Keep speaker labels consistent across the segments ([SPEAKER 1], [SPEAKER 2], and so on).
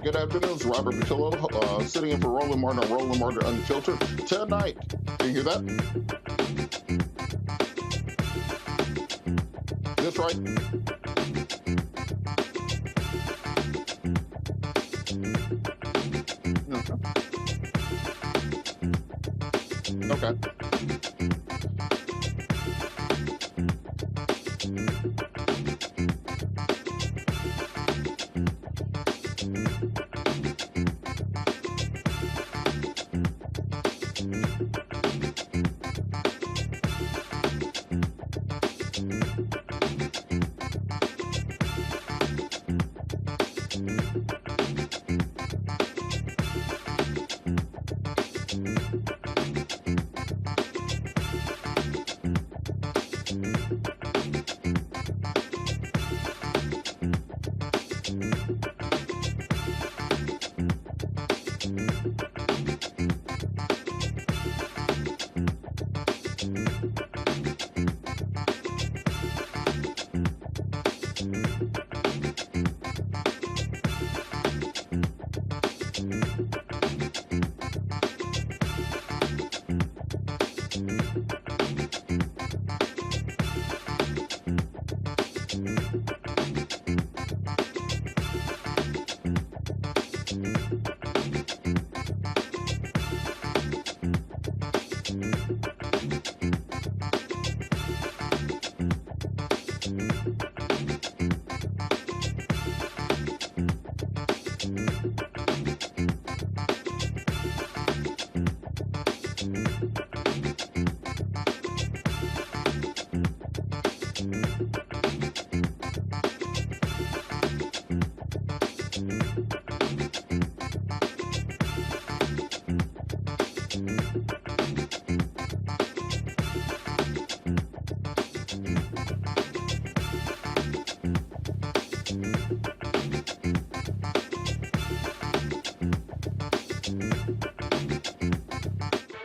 [SPEAKER 1] Good afternoon, it's Robert Patillo, sitting in for Roland Martin on Roland Martin Unfiltered tonight. Can you hear that? Is this right? Okay.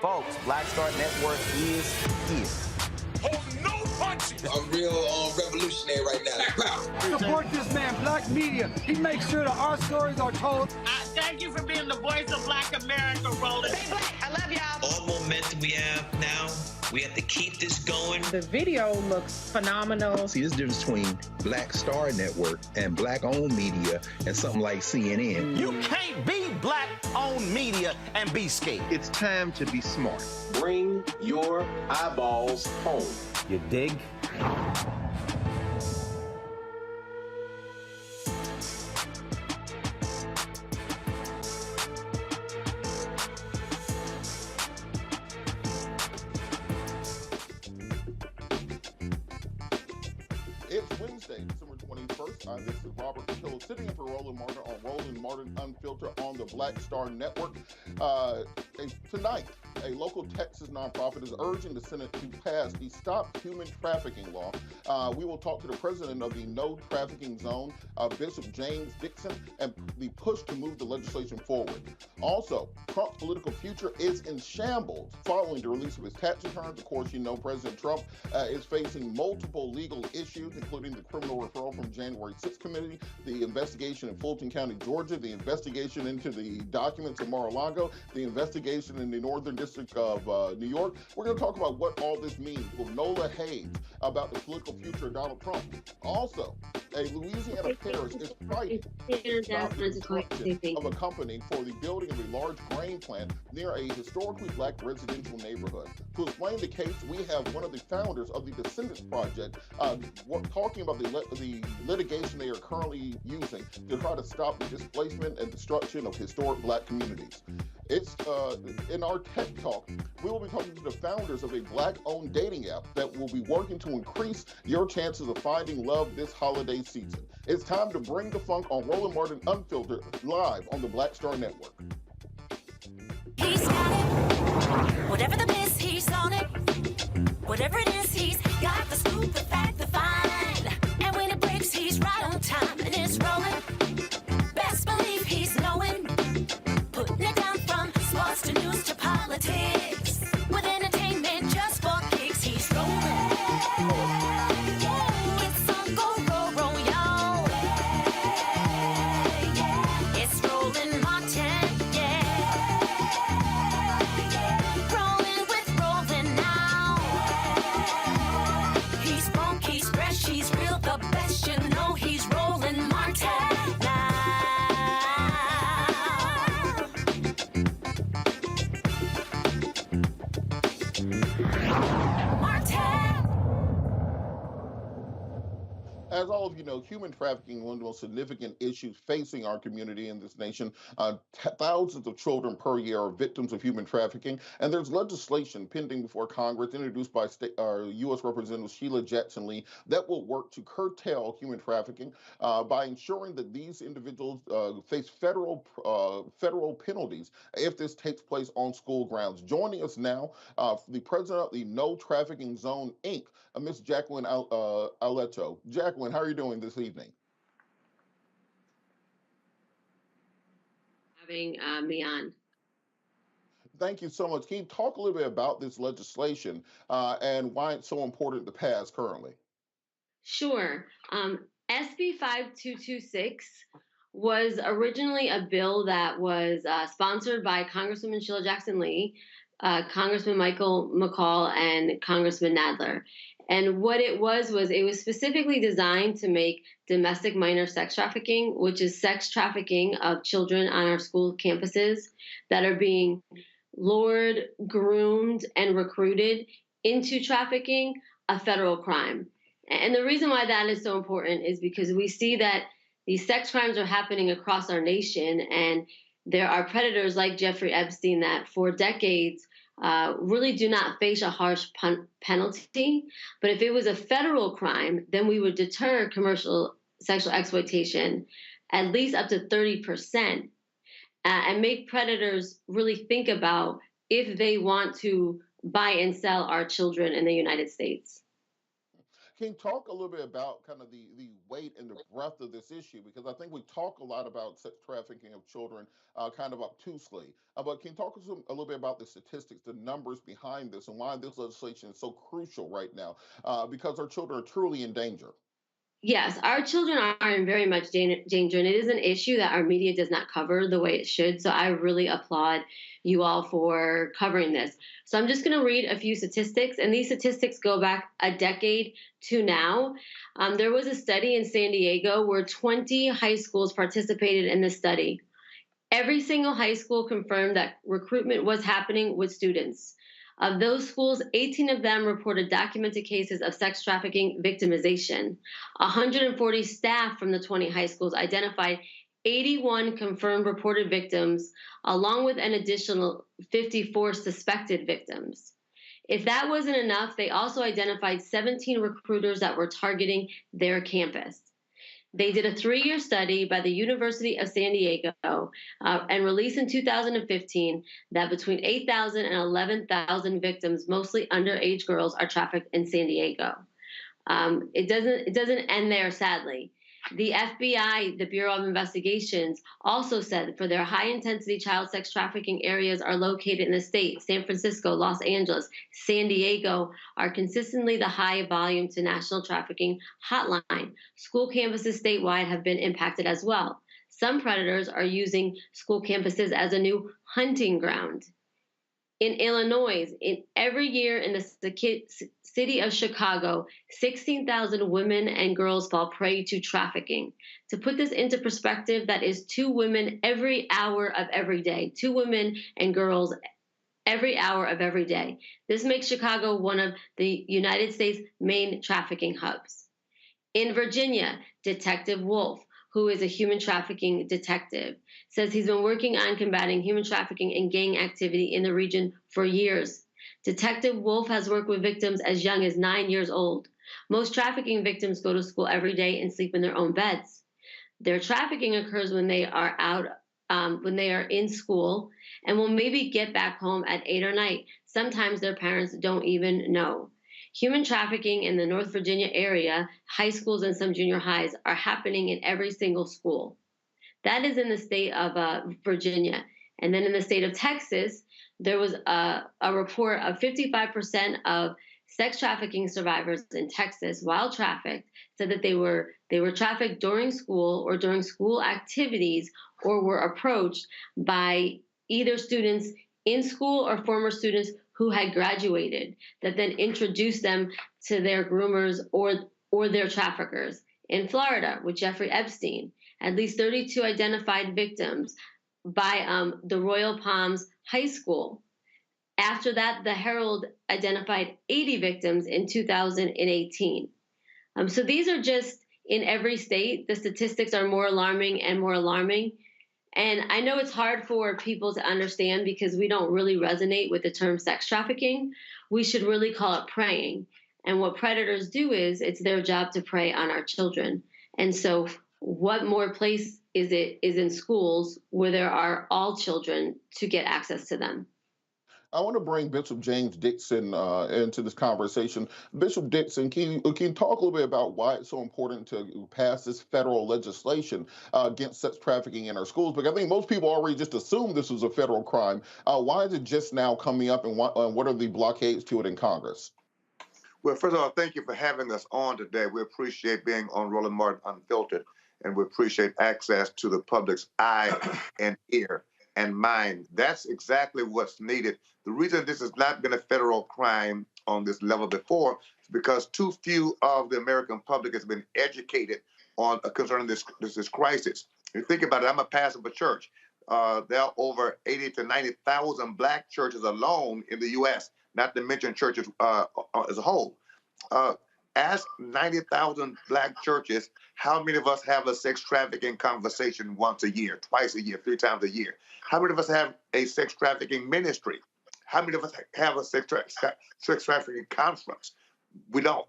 [SPEAKER 2] Folks, Black Star Network is here.
[SPEAKER 3] Hold no punches!
[SPEAKER 4] I'm real revolutionary right now.
[SPEAKER 5] Support this man, Black Media. He makes sure that our stories are told.
[SPEAKER 6] Thank you for being the voice of Black America, Roland.
[SPEAKER 7] Stay black. I love y'all.
[SPEAKER 8] All momentum we have now, we have to keep this going.
[SPEAKER 9] The video looks phenomenal.
[SPEAKER 10] See, there's a difference between Black Star Network and Black-owned media and something like CNN.
[SPEAKER 2] You can't be Black-owned media and be scared.
[SPEAKER 10] It's time to be smart.
[SPEAKER 11] Bring your eyeballs home.
[SPEAKER 2] You dig?
[SPEAKER 1] Wednesday, December 21st. This is Robert Patillo sitting in for Roland Martin on Roland Martin Unfiltered on the Black Star Network. Tonight, a local Texas nonprofit is urging the Senate to pass the Stop Human Trafficking law. We will talk to the president of the No Trafficking Zone, Bishop James Dixon, and the push to move the legislation forward. Also, Trump's political future is in shambles following the release of his tax returns. Of course, you know President Trump is facing multiple legal issues, including the criminal referral from January 6th committee, the investigation in Fulton County, Georgia, the investigation into the documents in Mar-a-Lago, the investigation in the Northern District of New York. We're going to talk about what all this means with Nola Haynes about the political future of Donald Trump. Also, a Louisiana Parish is fighting to stop the destruction of a company for the building of a large grain plant near a historically black residential neighborhood. To explain the case, we have one of the founders of the Descendants project talking about the litigation they are currently using to try to stop the displacement and destruction of historic black communities. It's in our Tech Talk, we will be talking to the founders of a black-owned dating app that will be working to increase your chances of finding love this holiday season. It's time to bring the funk on Roland Martin Unfiltered live on the Black Star Network.
[SPEAKER 7] He's got it. Whatever the miss, he's on it. Whatever it is, he's got the scoop, the fact, the find. And when it breaks, he's right on time and it's rolling. Best believe he's knowing. Putting it down from sports to news to politics. With entertainment just for kicks, he's rolling. It's on Go, roll, y'all. It's Roland Martin, rolling with Roland now. He's funk, he's fresh, he's real, the best, you know he's Roland Martin now.
[SPEAKER 1] As all of you know, human trafficking is one of the most significant issues facing our community in this nation. Thousands of children per year are victims of human trafficking, and there's legislation pending before Congress introduced by U.S. Representative Sheila Jackson Lee that will work to curtail human trafficking by ensuring that these individuals face federal penalties if this takes place on school grounds. Joining us now, the president of the No Trafficking Zone, Inc., Miss Jacqueline Aleto. Jacqueline, how are you doing this evening?
[SPEAKER 12] Having me on.
[SPEAKER 1] Thank you so much. Can you talk a little bit about this legislation and why it's so important to pass currently?
[SPEAKER 12] Sure. SB 5226 was originally a bill that was sponsored by Congresswoman Sheila Jackson Lee, Congressman Michael McCall, and Congressman Nadler. And what it was specifically designed to make domestic minor sex trafficking, which is sex trafficking of children on our school campuses that are being lured, groomed, and recruited into trafficking, a federal crime. And the reason why that is so important is because we see that these sex crimes are happening across our nation, and there are predators like Jeffrey Epstein that for decades really do not face a harsh penalty. But if it was a federal crime, then we would deter commercial sexual exploitation at least up to 30%, and make predators really think about if they want to buy and sell our children in the United States.
[SPEAKER 1] Can you talk a little bit about kind of the weight and the breadth of this issue? Because I think we talk a lot about sex trafficking of children kind of obtusely. But can you talk a little bit about the statistics, the numbers behind this, and why this legislation is so crucial right now? Because our children are truly in danger.
[SPEAKER 12] Yes, our children are in very much danger, and it is an issue that our media does not cover the way it should. So I really applaud you all for covering this. So I'm just going to read a few statistics, and these statistics go back a decade to now. There was a study in San Diego where 20 high schools participated in this study. Every single high school confirmed that recruitment was happening with students. Of those schools, 18 of them reported documented cases of sex trafficking victimization. 140 staff from the 20 high schools identified 81 confirmed reported victims, along with an additional 54 suspected victims. If that wasn't enough, they also identified 17 recruiters that were targeting their campus. They did a 3-year study by the University of San Diego and released in 2015 that between 8,000 and 11,000 victims, mostly underage girls, are trafficked in San Diego. It doesn't end there, sadly. The FBI, the Bureau of Investigations, also said for their high-intensity child sex trafficking areas are located in the state. San Francisco, Los Angeles, San Diego are consistently the high volume to national trafficking hotline. School campuses statewide have been impacted as well. Some predators are using school campuses as a new hunting ground. In Illinois, every year in the city of Chicago, 16,000 women and girls fall prey to trafficking. To put this into perspective, that is 2 women every hour of every day. 2 women and girls every hour of every day. This makes Chicago one of the United States' main trafficking hubs. In Virginia, Detective Wolf, who is a human trafficking detective, says he's been working on combating human trafficking and gang activity in the region for years. Detective Wolf has worked with victims as young as 9 years old. Most trafficking victims go to school every day and sleep in their own beds. Their trafficking occurs when they are when they are in school, and will maybe get back home at 8 or 9. Sometimes their parents don't even know. Human trafficking in the North Virginia area, high schools and some junior highs, are happening in every single school. That is in the state of Virginia. And then in the state of Texas, there was a report of 55% of sex trafficking survivors in Texas, while trafficked, said that they were trafficked during school or during school activities, or were approached by either students in school or former students who had graduated, that then introduced them to their groomers or their traffickers. In Florida, with Jeffrey Epstein, at least 32 identified victims by the Royal Palms High School. After that, the Herald identified 80 victims in 2018. So these are just in every state. The statistics are more alarming and more alarming. And I know it's hard for people to understand because we don't really resonate with the term sex trafficking. We should really call it preying. And what predators do is it's their job to prey on our children. And so what more place is in schools where there are all children to get access to them?
[SPEAKER 1] I want to bring Bishop James Dixon into this conversation. Bishop Dixon, can you talk a little bit about why it's so important to pass this federal legislation against sex trafficking in our schools? Because I think most people already just assume this was a federal crime. Why is it just now coming up, and what are the blockades to it in Congress?
[SPEAKER 13] Well, first of all, thank you for having us on today. We appreciate being on Roland Martin Unfiltered, and we appreciate access to the public's eye and ear and mind. That's exactly what's needed. The reason this has not been a federal crime on this level before is because too few of the American public has been educated on concerning this crisis. If you think about it, I'm a pastor of a church. There are over 80 to 90,000 black churches alone in the U.S., not to mention churches as a whole. Ask 90,000 black churches how many of us have a sex trafficking conversation once a year, twice a year, 3 times a year. How many of us have a sex trafficking ministry? How many of us have a sex trafficking conference? We don't.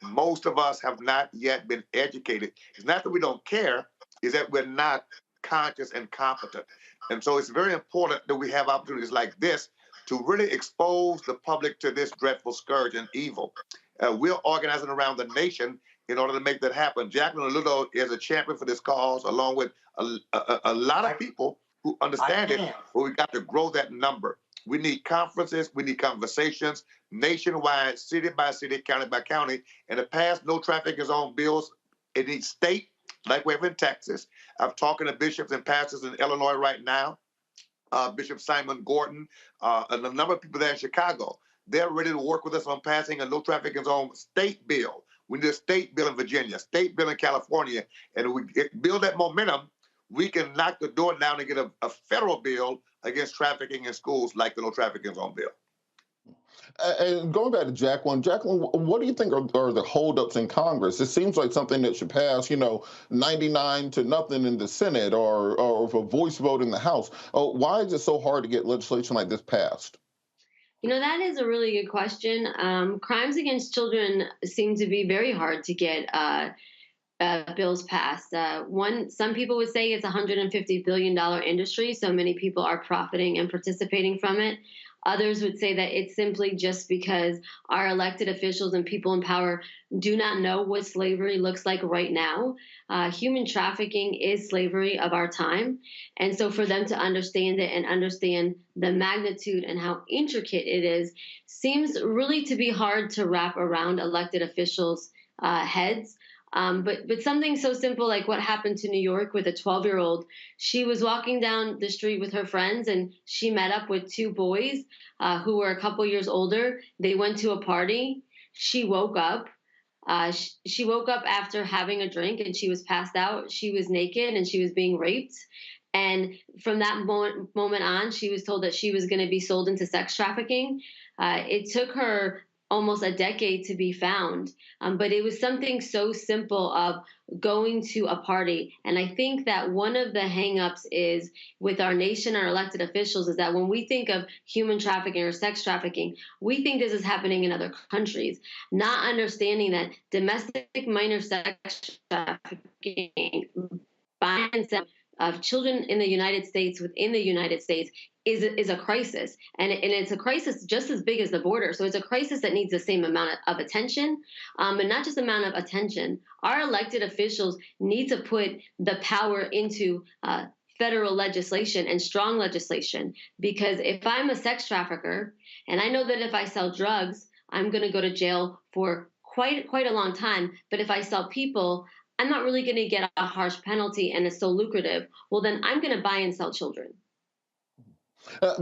[SPEAKER 13] Most of us have not yet been educated. It's not that we don't care, it's that we're not conscious and competent. And so it's very important that we have opportunities like this to really expose the public to this dreadful scourge and evil. We're organizing around the nation in order to make that happen. Jacqueline Alludo is a champion for this cause, along with a lot of people who understand it, but we've got to grow that number. We need conferences, we need conversations, nationwide, city by city, county by county, and to pass no trafficking zone bills, it needs state, like we have in Texas. I'm talking to bishops and pastors in Illinois right now, Bishop Simon Gordon, and a number of people there in Chicago. They're ready to work with us on passing a no trafficking zone state bill. We need a state bill in Virginia, state bill in California, and we build that momentum. We can knock the door down and get a federal bill against trafficking in schools like the no trafficking zone bill.
[SPEAKER 1] And going back to Jacqueline, what do you think are the holdups in Congress? It seems like something that should pass, 99 to nothing in the Senate or a voice vote in the House. Why is it so hard to get legislation like this passed?
[SPEAKER 12] That is a really good question. Crimes against children seem to be very hard to get bills passed. Some people would say it's a $150 billion industry, so many people are profiting and participating from it. Others would say that it's simply just because our elected officials and people in power do not know what slavery looks like right now. Human trafficking is slavery of our time. And so for them to understand it and understand the magnitude and how intricate it is seems really to be hard to wrap around elected officials' heads. But something so simple like what happened to New York with a 12-year-old, she was walking down the street with her friends and she met up with two boys who were a couple years older. They went to a party. She woke up. She woke up after having a drink and she was passed out. She was naked and she was being raped. And from that moment on, she was told that she was going to be sold into sex trafficking. It took her almost a decade to be found. But it was something so simple of going to a party. And I think that one of the hangups is with our nation, our elected officials, is that when we think of human trafficking or sex trafficking, we think this is happening in other countries, not understanding that domestic minor sex trafficking, buying and selling of children in the United States, within the United States, is a crisis. And it's a crisis just as big as the border. So it's a crisis that needs the same amount of attention, and not just amount of attention. Our elected officials need to put the power into federal legislation and strong legislation. Because if I'm a sex trafficker, and I know that if I sell drugs, I'm going to go to jail for quite a long time. But if I sell people, I'm not really going to get a harsh penalty and it's so lucrative. Well, then I'm going to buy and sell children.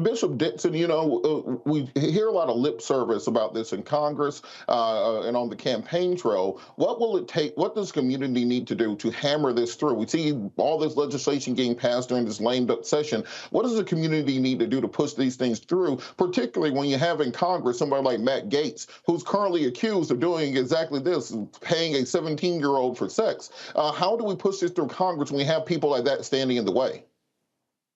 [SPEAKER 1] Bishop Dixon, we hear a lot of lip service about this in Congress and on the campaign trail. What will it take? What does community need to do to hammer this through? We see all this legislation getting passed during this lame-duck session. What does the community need to do to push these things through, particularly when you have in Congress somebody like Matt Gaetz, who's currently accused of doing exactly this, paying a 17-year-old for sex? How do we push this through Congress when we have people like that standing in the way?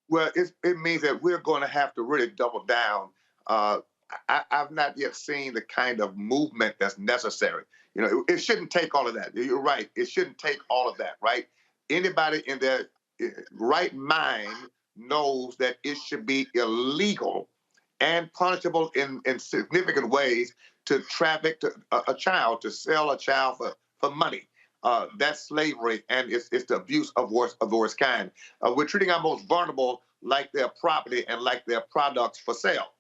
[SPEAKER 13] Well, it means that we're going to have to really double down. I've not yet seen the kind of movement that's necessary. It shouldn't take all of that. You're right. It shouldn't take all of that, right? Anybody in their right mind knows that it should be illegal and punishable in significant ways to traffic a child, to sell a child for money. That's slavery, and it's the abuse of the worst kind. We're treating our most vulnerable like their property and like their products for sale.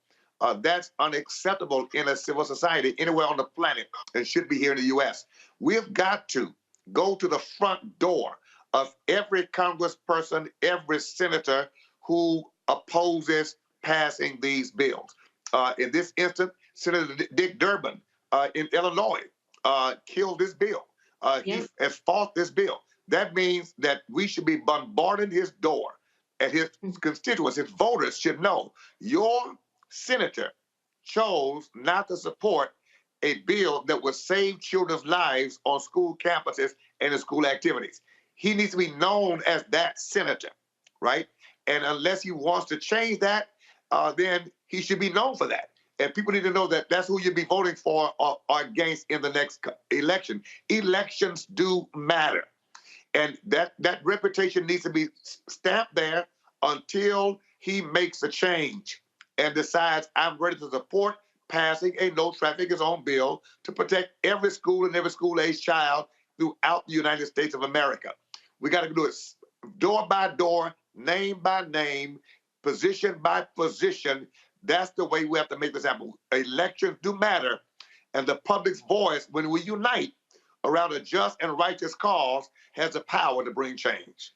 [SPEAKER 13] That's unacceptable in a civil society anywhere on the planet, and should be here in the U.S. We've got to go to the front door of every congressperson, every senator who opposes passing these bills. In this instance, Senator Dick Durbin in Illinois killed this bill. He has fought this bill. That means that we should be bombarding his door, and his constituents, his voters should know your senator chose not to support a bill that would save children's lives on school campuses and in school activities. He needs to be known as that senator, right? And unless he wants to change that, then he should be known for that. And people need to know that that's who you'll be voting for or against in the next election. Elections do matter. And that reputation needs to be stamped there until he makes a change and decides, I'm ready to support passing a no trafficking zone bill to protect every school and every school-age child throughout the United States of America. We got to do it door by door, name by name, position by position. That's the way we have to make this happen. Elections do matter, and the public's voice, when we unite around a just and righteous cause, has the power to bring change.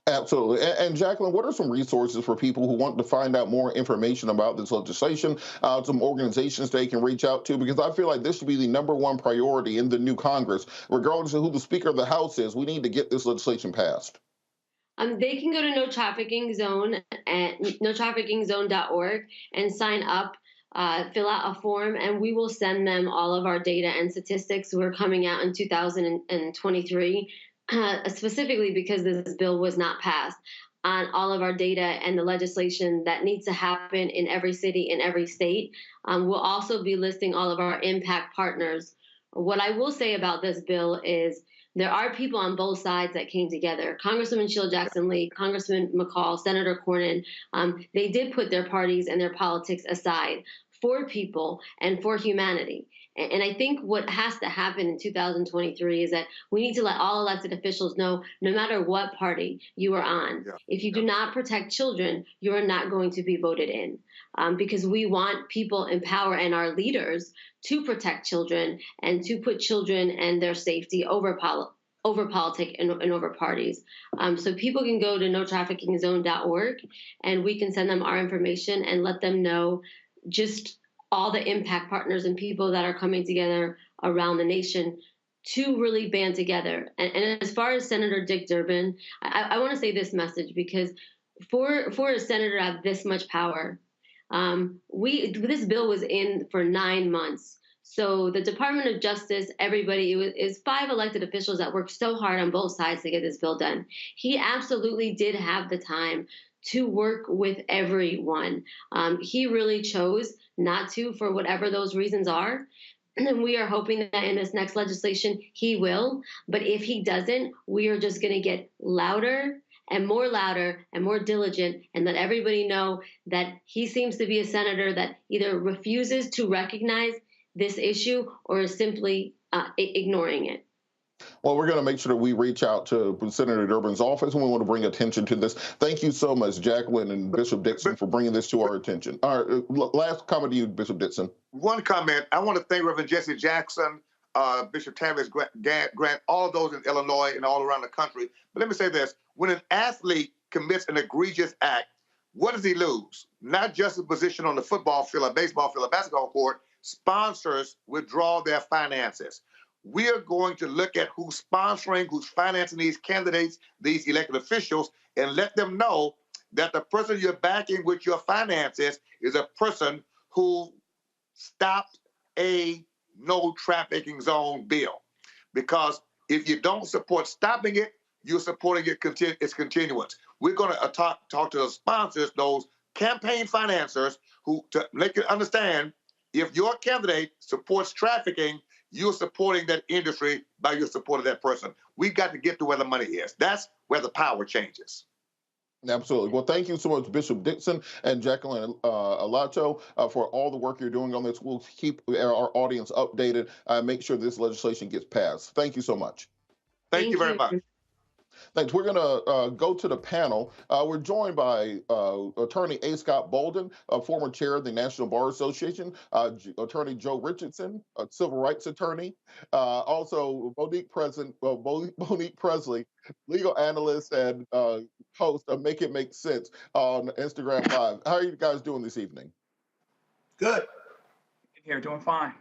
[SPEAKER 1] Absolutely. And Jacqueline, what are some resources for people who want to find out more information about this legislation, some organizations they can reach out to? Because I feel like this should be the #1 priority in the new Congress. Regardless of who the Speaker of the House is, we need to get this legislation passed.
[SPEAKER 12] They can go to No Trafficking Zone at notraffickingzone.org and sign up, fill out a form, and we will send them all of our data and statistics. We're coming out in 2023, specifically because this bill was not passed. on all of our data and the legislation that needs to happen in every city, in every state. We'll also be listing all of our impact partners. What I will say about this bill is there are people on both sides that came together. Congresswoman Sheila Jackson Lee, Congressman McCall, Senator Cornyn, they did put their parties and their politics aside for people and for humanity. And I think what has to happen in 2023 is that we need to let all elected officials know, no matter what party you are on, if you do not protect children, you are not going to be voted in. Because we want people in power and our leaders to protect children and to put children and their safety over politics and over parties. So people can go to notraffickingzone.org and we can send them our information and let them know just all the impact partners and people that are coming together around the nation to really band together. And as far as Senator Dick Durbin, I want to say this message, because for a senator to have this much power, this bill was in for 9 months. So the Department of Justice, everybody, is 5 elected officials that worked so hard on both sides to get this bill done. He absolutely did have the time to work with everyone. He really chose not to, for whatever those reasons are. And we are hoping that in this next legislation, he will. But if he doesn't, we are just going to get louder and more diligent, and let everybody know that he seems to be a senator that either refuses to recognize this issue or is simply ignoring it.
[SPEAKER 1] Well, we're going to make sure that we reach out to Senator Durbin's office, and we want to bring attention to this. Thank you so much, Jacqueline and Bishop Dixon, for bringing this to our attention. All right, last comment to you, Bishop Dixon.
[SPEAKER 13] One comment. I want to thank Reverend Jesse Jackson, Bishop Tavis Grant, all of those in Illinois and all around the country. But let me say this. When an athlete commits an egregious act, what does he lose? Not just a position on the football field, a baseball field, a basketball court. Sponsors withdraw their finances. We are going to look at who's sponsoring, who's financing these candidates, these elected officials, and let them know that the person you're backing with your finances is a person who stopped a no trafficking zone bill. Because if you don't support stopping it, you're supporting its continuance. We're going to talk to the sponsors, those campaign financiers, who to make it understand, if your candidate supports trafficking, you're supporting that industry by your support of that person. We've got to get to where the money is. That's where the power changes.
[SPEAKER 1] Absolutely. Well, thank you so much, Bishop Dixon and Jacqueline Alato, for all the work you're doing on this. We'll keep our audience updated and make sure this legislation gets passed. Thank you so much.
[SPEAKER 13] Thank you very much.
[SPEAKER 1] Thanks. We're going to go to the panel. We're joined by Attorney A. Scott Bolden, former chair of the National Bar Association, Attorney Joe Richardson, a civil rights attorney, also Monique Presley, legal analyst and host of Make It Make Sense on Instagram Live. How are you guys doing this evening?
[SPEAKER 14] Good. Here, doing fine.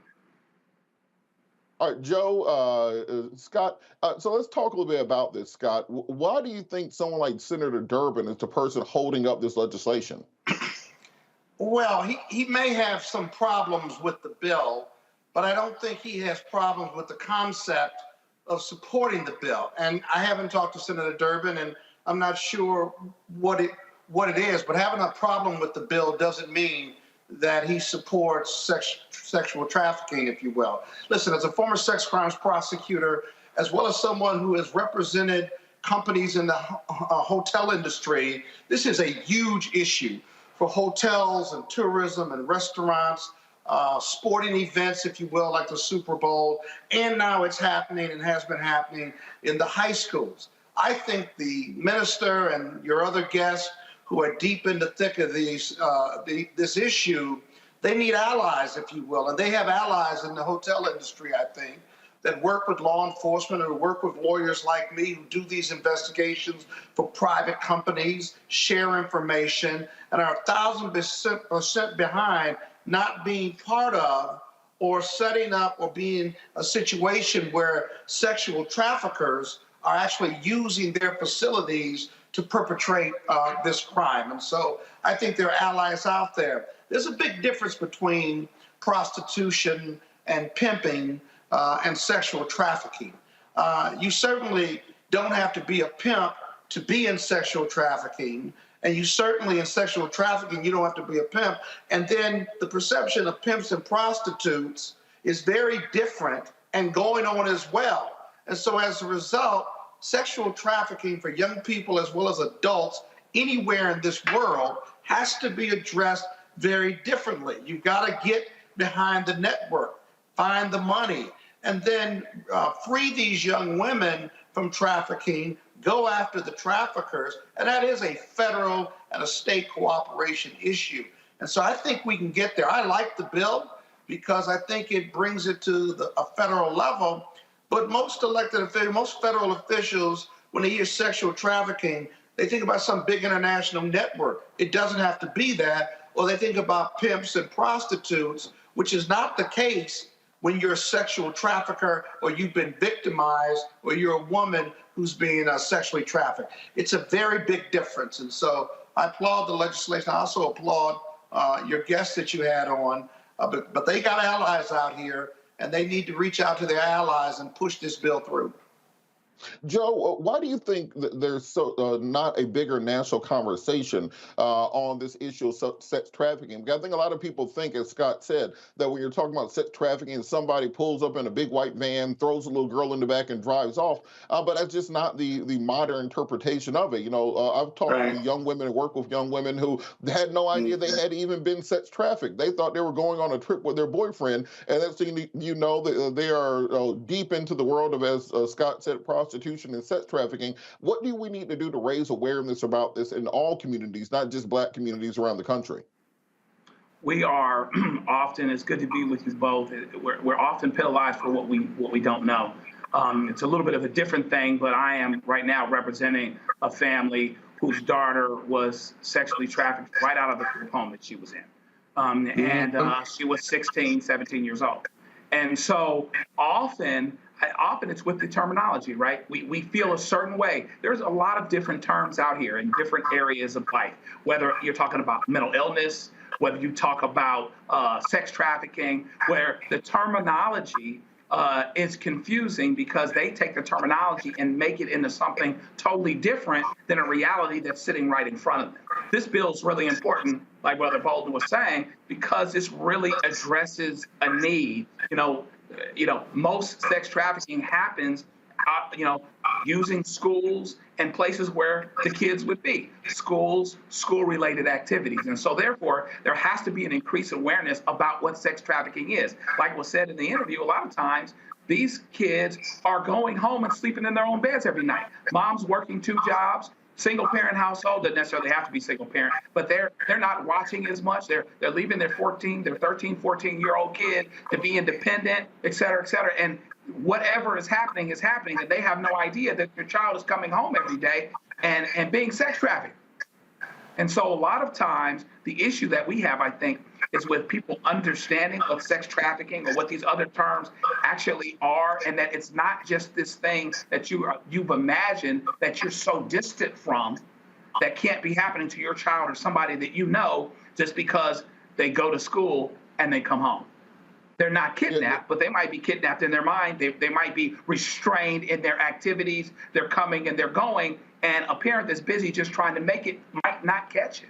[SPEAKER 1] All right, Joe, Scott, so let's talk a little bit about this, Scott. Why do you think someone like Senator Durbin is the person holding up this legislation?
[SPEAKER 14] Well, he may have some problems with the bill, but I don't think he has problems with the concept of supporting the bill. And I haven't talked to Senator Durbin, and I'm not sure what it is, but having a problem with the bill doesn't mean that he supports sexual trafficking, if you will. Listen, as a former sex crimes prosecutor, as well as someone who has represented companies in the hotel industry, this is a huge issue for hotels and tourism and restaurants, sporting events, if you will, like the Super Bowl, and now it's happening and has been happening in the high schools. I think the minister and your other guests who are deep in the thick of this issue, they need allies, if you will. And they have allies in the hotel industry, I think, that work with law enforcement or work with lawyers like me who do these investigations for private companies, share information, and are 1,000% behind not being part of or setting up or being a situation where sexual traffickers are actually using their facilities to perpetrate this crime. And so I think there are allies out there. There's a big difference between prostitution and pimping and sexual trafficking. You certainly don't have to be a pimp to be in sexual trafficking. And you certainly in sexual trafficking, you don't have to be a pimp. And then the perception of pimps and prostitutes is very different and going on as well. And so as a result, sexual trafficking for young people as well as adults anywhere in this world has to be addressed very differently. You've got to get behind the network, find the money, and then free these young women from trafficking, go after the traffickers, and that is a federal and a state cooperation issue. And so I think we can get there. I like the bill because I think it brings it to a federal level, but most elected officials, most federal officials, when they hear sexual trafficking, they think about some big international network. It doesn't have to be that, or they think about pimps and prostitutes, which is not the case when you're a sexual trafficker or you've been victimized or you're a woman who's being sexually trafficked. It's a very big difference. And so I applaud the legislation. I also applaud your guests that you had on, but they got allies out here and they need to reach out to their allies and push this bill through.
[SPEAKER 1] Joe, why do you think that there's not a bigger national conversation on this issue of sex trafficking? Because I think a lot of people think, as Scott said, that when you're talking about sex trafficking, somebody pulls up in a big white van, throws a little girl in the back and drives off. But that's just not the modern interpretation of it. You know, I've talked to young women and worked with young women who had no idea they had even been sex trafficked. They thought they were going on a trip with their boyfriend. And that's you know that they are deep into the world of, as Scott said, prostitution and sex trafficking. What do we need to do to raise awareness about this in all communities, not just Black communities around the country?
[SPEAKER 15] We are often, it's good to be with you both, we're often penalized for what we don't know. It's a little bit of a different thing, but I am right now representing a family whose daughter was sexually trafficked right out of the home that she was in. And she was 16, 17 years old. And so often it's with the terminology, right? We feel a certain way. There's a lot of different terms out here in different areas of life, whether you're talking about mental illness, whether you talk about sex trafficking, where the terminology is confusing because they take the terminology and make it into something totally different than a reality that's sitting right in front of them. This bill is really important, like Brother Bolden was saying, because this really addresses a need. You know, most sex trafficking happens, using schools and places where the kids would be, schools, school-related activities. And so therefore, there has to be an increased awareness about what sex trafficking is. Like was said in the interview, a lot of times, these kids are going home and sleeping in their own beds every night. Mom's working 2 jobs. Single parent household doesn't necessarily have to be single parent, but they're not watching as much. They're leaving their 13, 14-year-old kid to be independent, et cetera, et cetera. And whatever is happening, and they have no idea that your child is coming home every day and being sex trafficked. And so a lot of times, the issue that we have, I think, is with people understanding what sex trafficking or what these other terms actually are, and that it's not just this thing that you've imagined that you're so distant from that can't be happening to your child or somebody that you know just because they go to school and they come home. They're not kidnapped, but they might be kidnapped in their mind. They might be restrained in their activities. They're coming and they're going, and a parent that's busy just trying to make it might not catch it.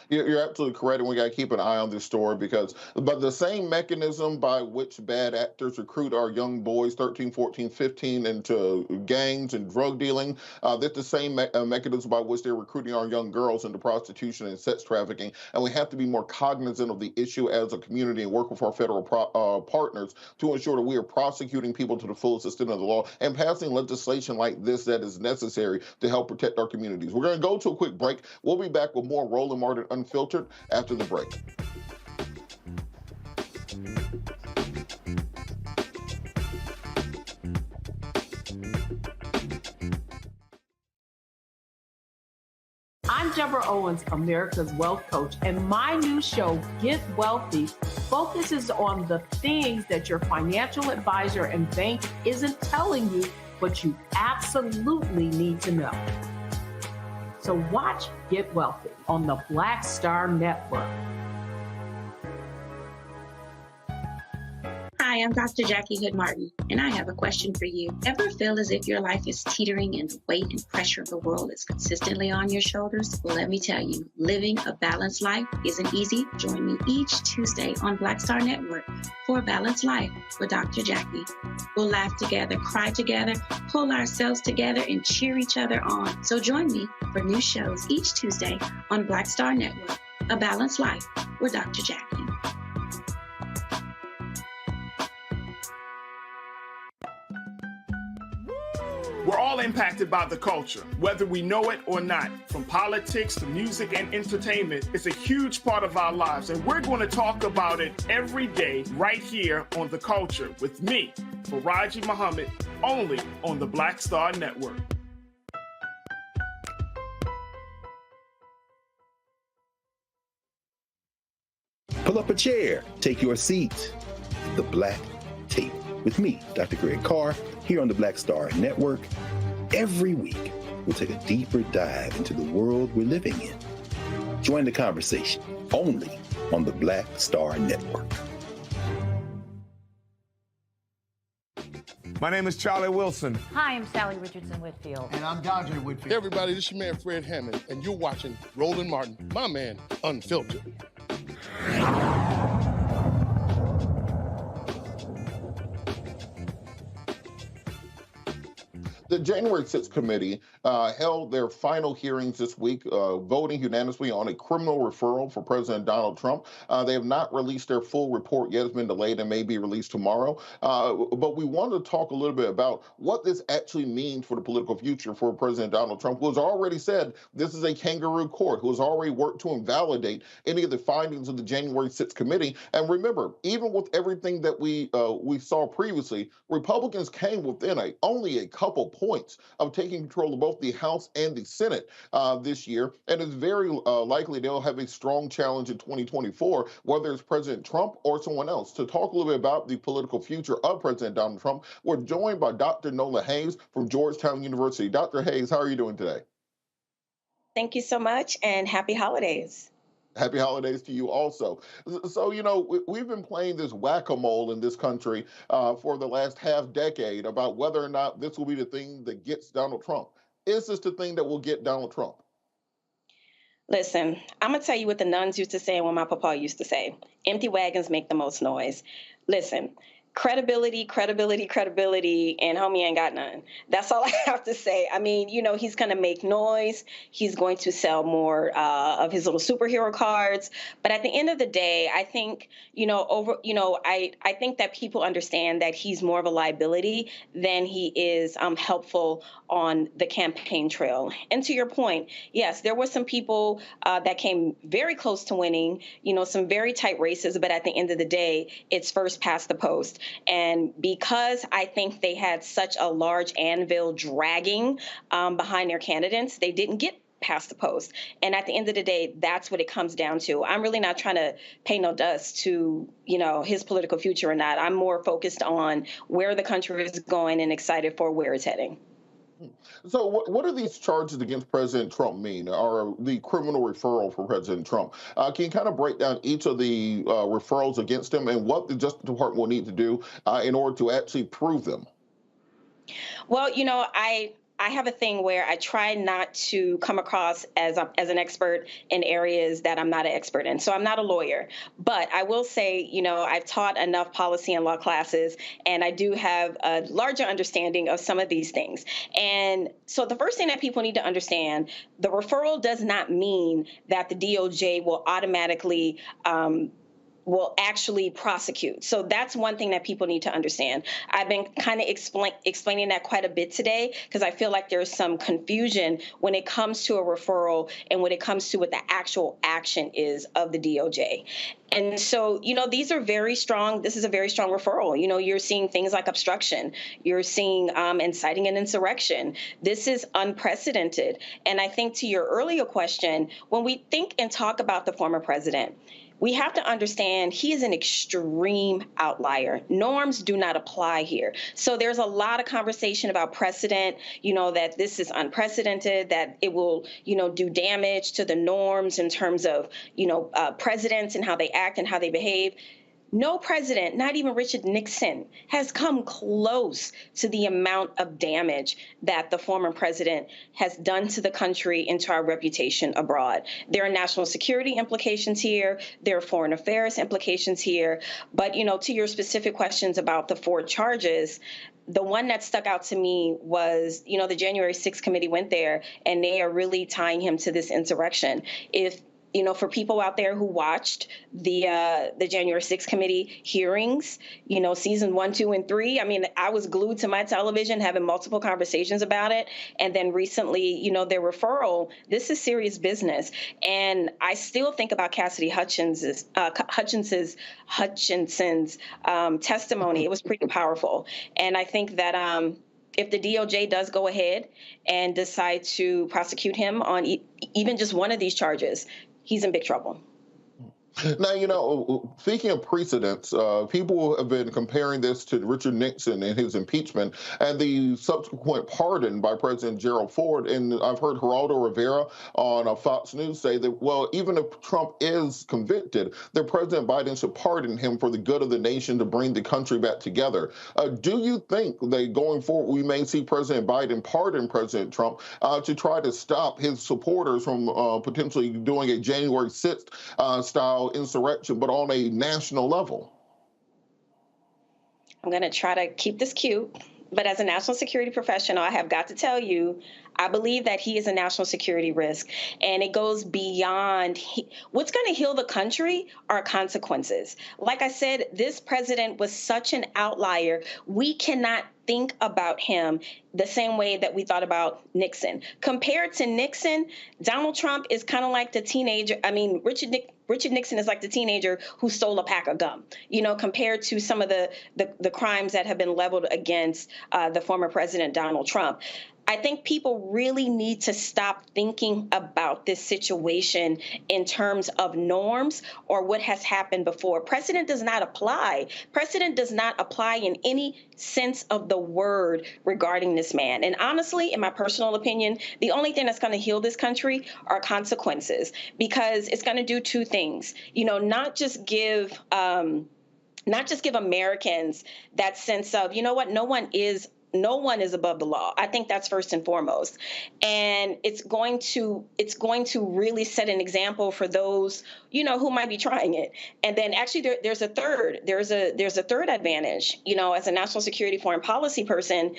[SPEAKER 1] You're absolutely correct, and we got to keep an eye on this story but the same mechanism by which bad actors recruit our young boys, 13, 14, 15, into gangs and drug dealing, that's the same mechanism by which they're recruiting our young girls into prostitution and sex trafficking. And we have to be more cognizant of the issue as a community and work with our federal partners to ensure that we are prosecuting people to the fullest extent of the law and passing legislation like this that is necessary to help protect our communities. We're going to go to a quick break. We'll be back with more Roland Martin Unfiltered after the break.
[SPEAKER 9] I'm Deborah Owens, America's Wealth Coach, and my new show, Get Wealthy, focuses on the things that your financial advisor and bank isn't telling you, but you absolutely need to know. So watch Get Wealthy on the Black Star Network.
[SPEAKER 16] Hi, Hi, I'm Dr. Jackie Hood Martin, and I have a question for you. Ever feel as if your life is teetering and the weight and pressure of the world is consistently on your shoulders? Well, let me tell you, living a balanced life isn't easy. Join me each Tuesday on Black Star Network for A Balanced Life with Dr. Jackie. We'll laugh together, cry together, pull ourselves together, and cheer each other on. So join me for new shows each Tuesday on Black Star Network, A Balanced Life with Dr. Jackie.
[SPEAKER 3] We're all impacted by the culture, whether we know it or not. From politics to music and entertainment, it's a huge part of our lives, and we're going to talk about it every day right here on The Culture with me, Faraji Muhammad, only on the Black Star Network.
[SPEAKER 10] Pull up a chair, take your seat. The Black Tape with me, Dr. Greg Carr, here on the Black Star Network. Every week, we'll take a deeper dive into the world we're living in. Join the conversation only on the Black Star Network.
[SPEAKER 17] My name is Charlie Wilson.
[SPEAKER 18] Hi, I'm Sally Richardson Whitfield.
[SPEAKER 19] And I'm Dondre Whitfield.
[SPEAKER 20] Hey everybody, this is your man Fred Hammond, and you're watching Roland Martin, my man, Unfiltered.
[SPEAKER 1] The January 6th committee held their final hearings this week, voting unanimously on a criminal referral for President Donald Trump. They have not released their full report yet. It's been delayed and may be released tomorrow. But we wanted to talk a little bit about what this actually means for the political future for President Donald Trump, who has already said this is a kangaroo court, who has already worked to invalidate any of the findings of the January 6th committee. And remember, even with everything that we saw previously, Republicans came within only a couple points of taking control of both the House and the Senate this year, and it's very likely they'll have a strong challenge in 2024, whether it's President Trump or someone else. To talk a little bit about the political future of President Donald Trump, we're joined by Dr. Nola Haynes from Georgetown University. Dr. Haynes, how are you doing today?
[SPEAKER 21] Thank you so much, and happy holidays.
[SPEAKER 1] Happy holidays to you also. So, you know, we've been playing this whack-a-mole in this country for the last half decade about whether or not this will be the thing that gets Donald Trump. Is this the thing that will get Donald Trump?
[SPEAKER 21] Listen, I'm going to tell you what the nuns used to say and what my papa used to say. Empty wagons make the most noise. Listen, credibility, and homie ain't got none. That's all I have to say. I mean, you know, he's going to make noise. He's going to sell more of his little superhero cards. But at the end of the day, I think, I think that people understand that he's more of a liability than he is helpful on the campaign trail. And to your point, yes, there were some people that came very close to winning, some very tight races. But at the end of the day, it's first past the post. And because I think they had such a large anvil dragging behind their candidates, they didn't get past the post. And at the end of the day, that's what it comes down to. I'm really not trying to pay no dust to, his political future or not. I'm more focused on where the country is going and excited for where it's heading.
[SPEAKER 1] So what do these charges against President Trump mean, or the criminal referral for President Trump? Can you kind of break down each of the referrals against him and what the Justice Department will need to do in order to actually prove them?
[SPEAKER 21] Well, I have a thing where I try not to come across as an expert in areas that I'm not an expert in. So I'm not a lawyer, but I will say, I've taught enough policy and law classes, and I do have a larger understanding of some of these things. And so the first thing that people need to understand, the referral does not mean that the DOJ will automatically will actually prosecute. So that's one thing that people need to understand. I've been kind of explaining that quite a bit today because I feel like there's some confusion when it comes to a referral and when it comes to what the actual action is of the DOJ. And so, these are very strong. This is a very strong referral. You're seeing things like obstruction. You're seeing inciting an insurrection. This is unprecedented. And I think to your earlier question, when we think and talk about the former president, we have to understand he is an extreme outlier. Norms do not apply here. So there's a lot of conversation about precedent, that this is unprecedented, that it will, do damage to the norms in terms of, presidents and how they act and how they behave. No president, not even Richard Nixon, has come close to the amount of damage that the former president has done to the country and to our reputation abroad. There are national security implications here. There are foreign affairs implications here. But, to your specific questions about the 4 charges, the one that stuck out to me was, the January 6th committee went there, and they are really tying him to this insurrection. If for people out there who watched the January 6th committee hearings, season 1, 2, and 3, I was glued to my television having multiple conversations about it. And then recently, their referral, this is serious business. And I still think about Cassidy Hutchinson's testimony. It was pretty powerful. And I think that if the DOJ does go ahead and decide to prosecute him on even just one of these charges, he's in big trouble.
[SPEAKER 1] Now, speaking of precedents, people have been comparing this to Richard Nixon and his impeachment and the subsequent pardon by President Gerald Ford. And I've heard Geraldo Rivera on Fox News say that, well, even if Trump is convicted, that President Biden should pardon him for the good of the nation to bring the country back together. Do you think that going forward, we may see President Biden pardon President Trump to try to stop his supporters from potentially doing a January 6th style insurrection, but on a national level?
[SPEAKER 21] I'm going to try to keep this cute, but as a national security professional, I have got to tell you, I believe that he is a national security risk, and it goes beyond what's going to heal the country are consequences. Like I said, this president was such an outlier. We cannot think about him the same way that we thought about Nixon. Compared to Nixon, Donald Trump is kind of like the teenager. Richard Nixon is like the teenager who stole a pack of gum, compared to some of the crimes that have been leveled against the former president, Donald Trump. I think people really need to stop thinking about this situation in terms of norms or what has happened before. Precedent does not apply. Precedent does not apply in any sense of the word regarding this man. And honestly, in my personal opinion, the only thing that's going to heal this country are consequences, because it's going to do 2 things. Not just give Americans that sense of, no one is above the law. I think that's first and foremost. And it's going to really set an example for those, who might be trying it. And then actually there's a third advantage, as a national security foreign policy person.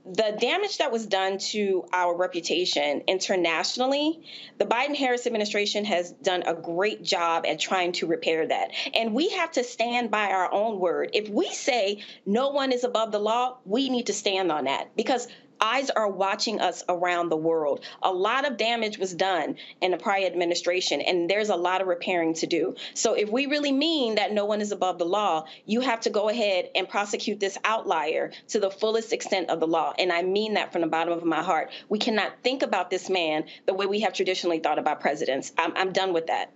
[SPEAKER 21] The damage that was done to our reputation internationally, the Biden-Harris administration has done a great job at trying to repair that. And we have to stand by our own word. If we say no one is above the law, we need to stand on that, because eyes are watching us around the world. A lot of damage was done in the prior administration, and there's a lot of repairing to do. So if we really mean that no one is above the law, you have to go ahead and prosecute this outlier to the fullest extent of the law. And I mean that from the bottom of my heart. We cannot think about this man the way we have traditionally thought about presidents. I'm done with that.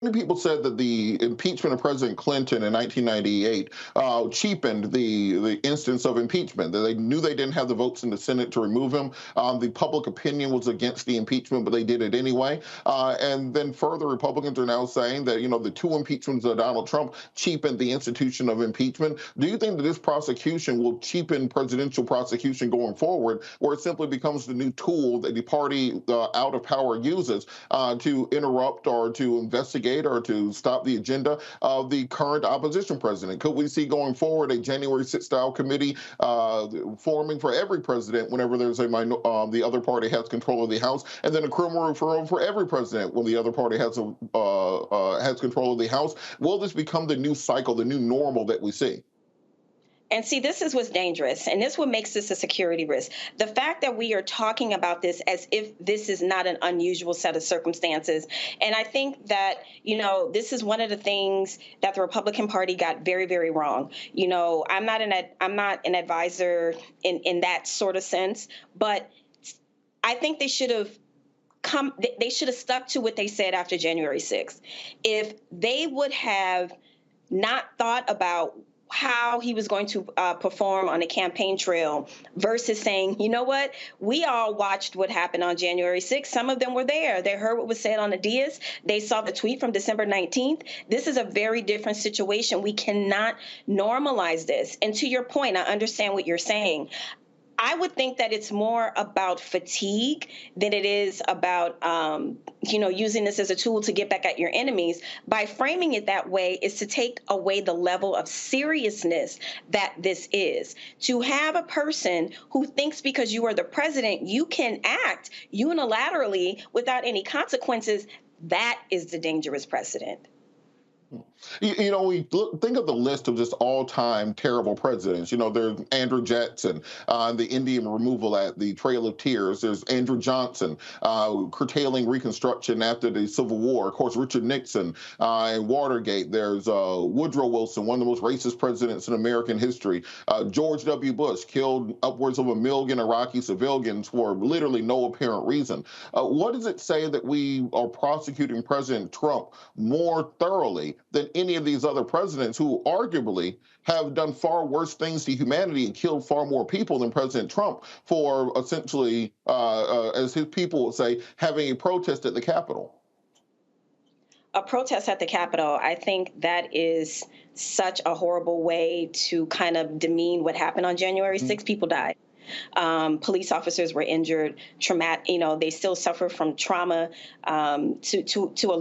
[SPEAKER 1] Many people said that the impeachment of President Clinton in 1998 cheapened the instance of impeachment, that they knew they didn't have the votes in the Senate to remove him. The public opinion was against the impeachment, but they did it anyway. And then further, Republicans are now saying that, the 2 impeachments of Donald Trump cheapened the institution of impeachment. Do you think that this prosecution will cheapen presidential prosecution going forward, or it simply becomes the new tool that the party out of power uses to interrupt or to investigate or to stop the agenda of the current opposition president? Could we see going forward a January 6th style committee forming for every president whenever there's the other party has control of the House, and then a criminal referral for every president when the other party has control of the House? Will this become the new cycle, the new normal that we see?
[SPEAKER 21] And see, this is what's dangerous, and this is what makes this a security risk. The fact that we are talking about this as if this is not an unusual set of circumstances. And I think that, this is one of the things that the Republican Party got very, very wrong. I'm not an advisor in that sort of sense, but I think they should have stuck to what they said after January 6th. If they would have not thought about how he was going to perform on the campaign trail versus saying, you know what, we all watched what happened on January 6th. Some of them were there. They heard what was said on the dais. They saw the tweet from December 19th. This is a very different situation. We cannot normalize this. And to your point, I understand what you're saying. I would think that it's more about fatigue than it is about, using this as a tool to get back at your enemies. By framing it that way is to take away the level of seriousness that this is. To have a person who thinks because you are the president, you can act unilaterally without any consequences, that is the dangerous precedent.
[SPEAKER 1] We think of the list of just all-time terrible presidents. There's Andrew Jackson, the Indian removal at the Trail of Tears. There's Andrew Johnson, curtailing Reconstruction after the Civil War. Of course, Richard Nixon and Watergate. There's Woodrow Wilson, one of the most racist presidents in American history. George W. Bush killed upwards of 1 million Iraqi civilians for literally no apparent reason. What does it say that we are prosecuting President Trump more thoroughly than any of these other presidents who arguably have done far worse things to humanity and killed far more people than President Trump for essentially, as his people would say, having a protest at the Capitol?
[SPEAKER 21] A protest at the Capitol, I think that is such a horrible way to kind of demean what happened on January 6th. People died. Police officers were injured, traumatic. They still suffer from trauma to a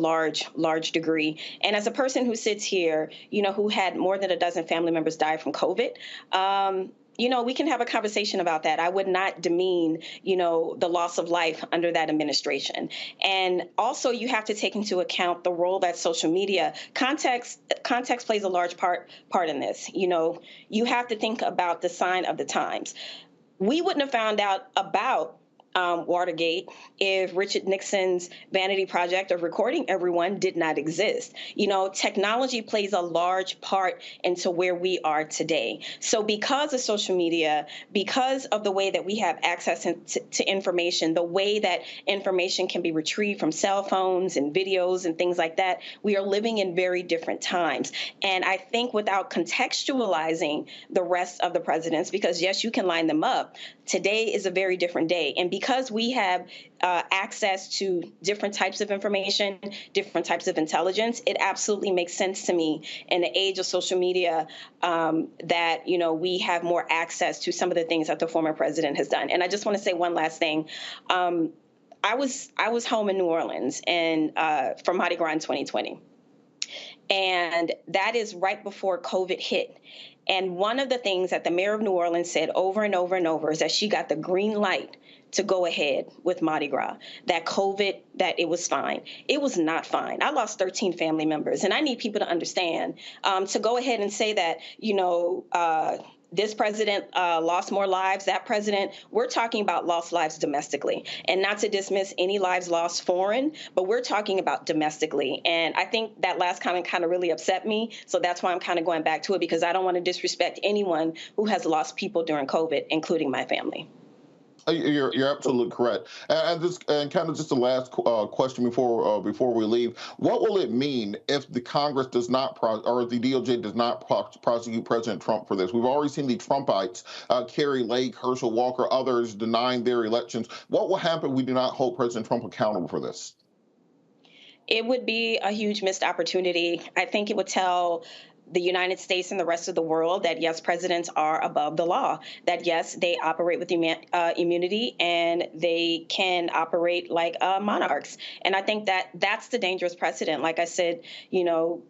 [SPEAKER 21] large degree. And as a person who sits here, who had more than a dozen family members die from COVID, we can have a conversation about that. I would not demean, the loss of life under that administration. And also, you have to take into account the role that social media context plays a large part in this. You have to think about the sign of the times. We wouldn't have found out about Watergate if Richard Nixon's vanity project of recording everyone did not exist. Technology plays a large part into where we are today. So because of social media, because of the way that we have access to information, the way that information can be retrieved from cell phones and videos and things like that, we are living in very different times. And I think without contextualizing the rest of the presidents, because yes, you can line them up, today is a very different day. And because we have access to different types of information, different types of intelligence, it absolutely makes sense to me in the age of social media that, we have more access to some of the things that the former president has done. And I just want to say one last thing. I was home in New Orleans for Mardi Gras in 2020. And that is right before COVID hit. And one of the things that the mayor of New Orleans said over and over and over is that she got the green light to go ahead with Mardi Gras, that COVID, that it was fine. It was not fine. I lost 13 family members, and I need people to understand, to go ahead and say that, this president lost more lives, that president, we're talking about lost lives domestically. And not to dismiss any lives lost foreign, but we're talking about domestically. And I think that last comment kind of really upset me. So that's why I'm kind of going back to it, because I don't want to disrespect anyone who has lost people during COVID, including my family.
[SPEAKER 1] You're absolutely correct. And kind of just the last question before we leave. What will it mean if the Congress does not or the DOJ does not prosecute President Trump for this? We've already seen the Trumpites, Carrie Lake, Herschel Walker, others denying their elections. What will happen if we do not hold President Trump accountable for this?
[SPEAKER 21] It would be a huge missed opportunity. I think it would tell the United States and the rest of the world that, yes, presidents are above the law, that, yes, they operate with immunity and they can operate like monarchs. And I think that that's the dangerous precedent. Like I said, when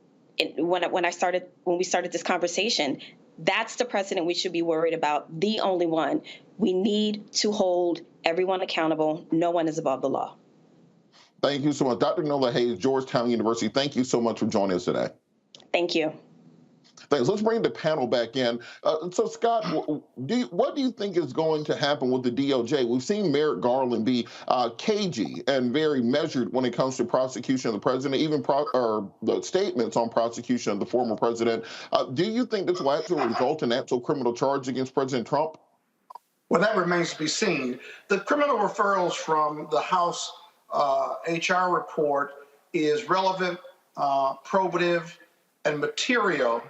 [SPEAKER 21] we started this conversation, that's the precedent we should be worried about, the only one. We need to hold everyone accountable. No one is above the law.
[SPEAKER 1] Thank you so much. Dr. Nola Haynes, Georgetown University, thank you so much for joining us today.
[SPEAKER 21] Thank you.
[SPEAKER 1] Thanks. Let's bring the panel back in. So, Scott, what do you think is going to happen with the DOJ? We've seen Merrick Garland be cagey and very measured when it comes to prosecution of the president, even the statements on prosecution of the former president. Do you think this will actually result in actual criminal charge against President Trump?
[SPEAKER 14] Well, that remains to be seen. The criminal referrals from the House HR report is relevant, probative, and material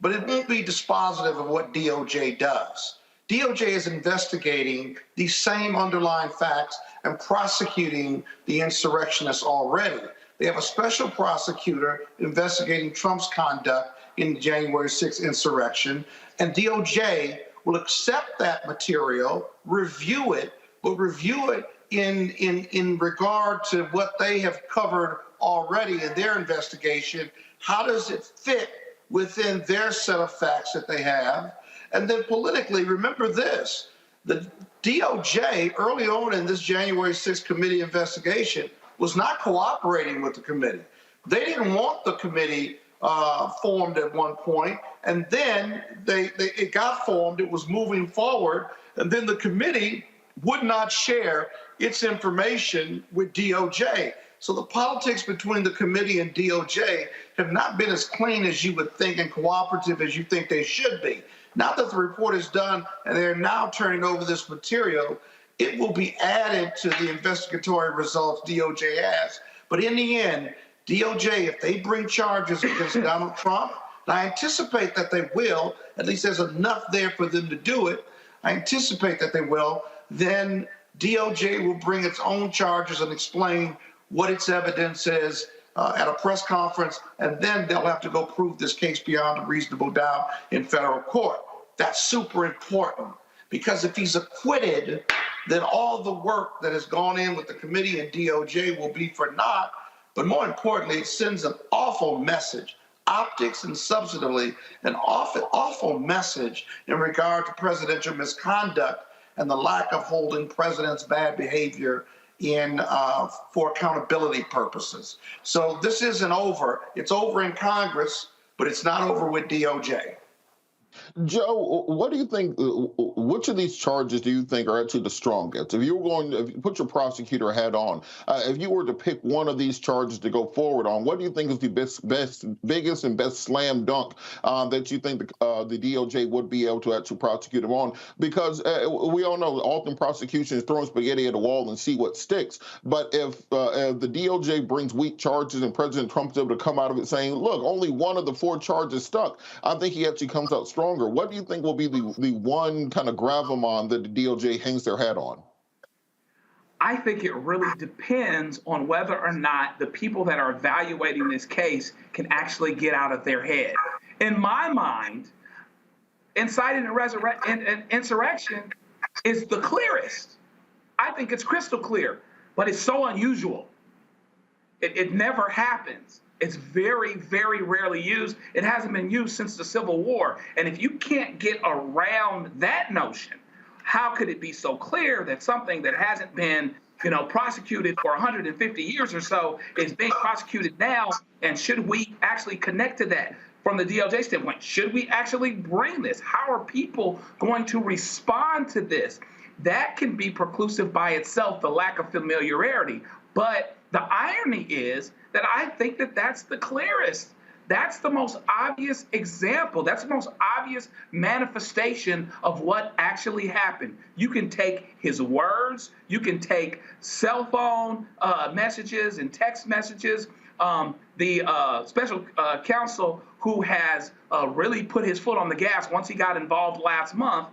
[SPEAKER 14] but it won't be dispositive of what DOJ does. DOJ is investigating these same underlying facts and prosecuting the insurrectionists already. They have a special prosecutor investigating Trump's conduct in the January 6th insurrection, and DOJ will accept that material, review it, but review it in regard to what they have covered already in their investigation. How does it fit within their set of facts that they have? And then politically, remember this, the DOJ early on in this January 6th committee investigation was not cooperating with the committee. They didn't want the committee formed at one point, and then it got formed, it was moving forward, and then the committee would not share its information with DOJ. So the politics between the committee and DOJ have not been as clean as you would think and cooperative as you think they should be. Now that the report is done and they're now turning over this material, it will be added to the investigatory results DOJ has. But in the end, DOJ, if they bring charges against Donald Trump, and I anticipate that they will, at least there's enough there for them to do it, I anticipate that they will, then DOJ will bring its own charges and explain what its evidence is at a press conference, and then they'll have to go prove this case beyond a reasonable doubt in federal court. That's super important, because if he's acquitted, then all the work that has gone in with the committee and DOJ will be for naught. But more importantly, it sends an awful message, optics and substantively, an awful message in regard to presidential misconduct and the lack of holding president's bad behavior for accountability purposes. So this isn't over. It's over in Congress, but it's not over with DOJ.
[SPEAKER 1] Joe, what do you think, which of these charges do you think are actually the strongest? If you put your prosecutor hat on, if you were to pick one of these charges to go forward on, what do you think is the biggest and best slam dunk that you think the DOJ would be able to actually prosecute him on? Because we all know often prosecution is throwing spaghetti at a wall and see what sticks. But if the DOJ brings weak charges and President Trump's able to come out of it saying, look, only one of the 4 charges stuck, I think he actually comes out stronger. What do you think will be the one kind of gravamon that the DOJ hangs their hat on?
[SPEAKER 15] I think it really depends on whether or not the people that are evaluating this case can actually get out of their head. In my mind, inciting an insurrection is the clearest. I think it's crystal clear, but it's so unusual. It never happens. It's very, very rarely used. It hasn't been used since the Civil War. And if you can't get around that notion, how could it be so clear that something that hasn't been, prosecuted for 150 years or so is being prosecuted now? And should we actually connect to that from the DOJ standpoint? Should we actually bring this? How are people going to respond to this? That can be preclusive by itself, the lack of familiarity. But the irony is that I think that that's the clearest. That's the most obvious example. That's the most obvious manifestation of what actually happened. You can take his words. You can take cell phone messages and text messages. The special counsel who has really put his foot on the gas once he got involved last month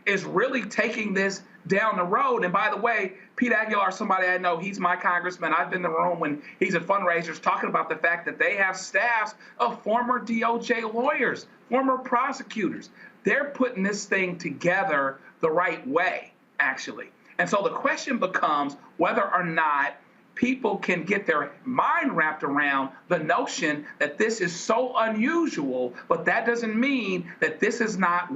[SPEAKER 15] is really taking this down the road. And by the way, Pete Aguilar, somebody I know, he's my congressman. I've been in the room when he's at fundraisers talking about the fact that they have staffs of former DOJ lawyers, former prosecutors. They're putting this thing together the right way, actually. And so the question becomes whether or not people can get their mind wrapped around the notion that this is so unusual, but that doesn't mean that this is not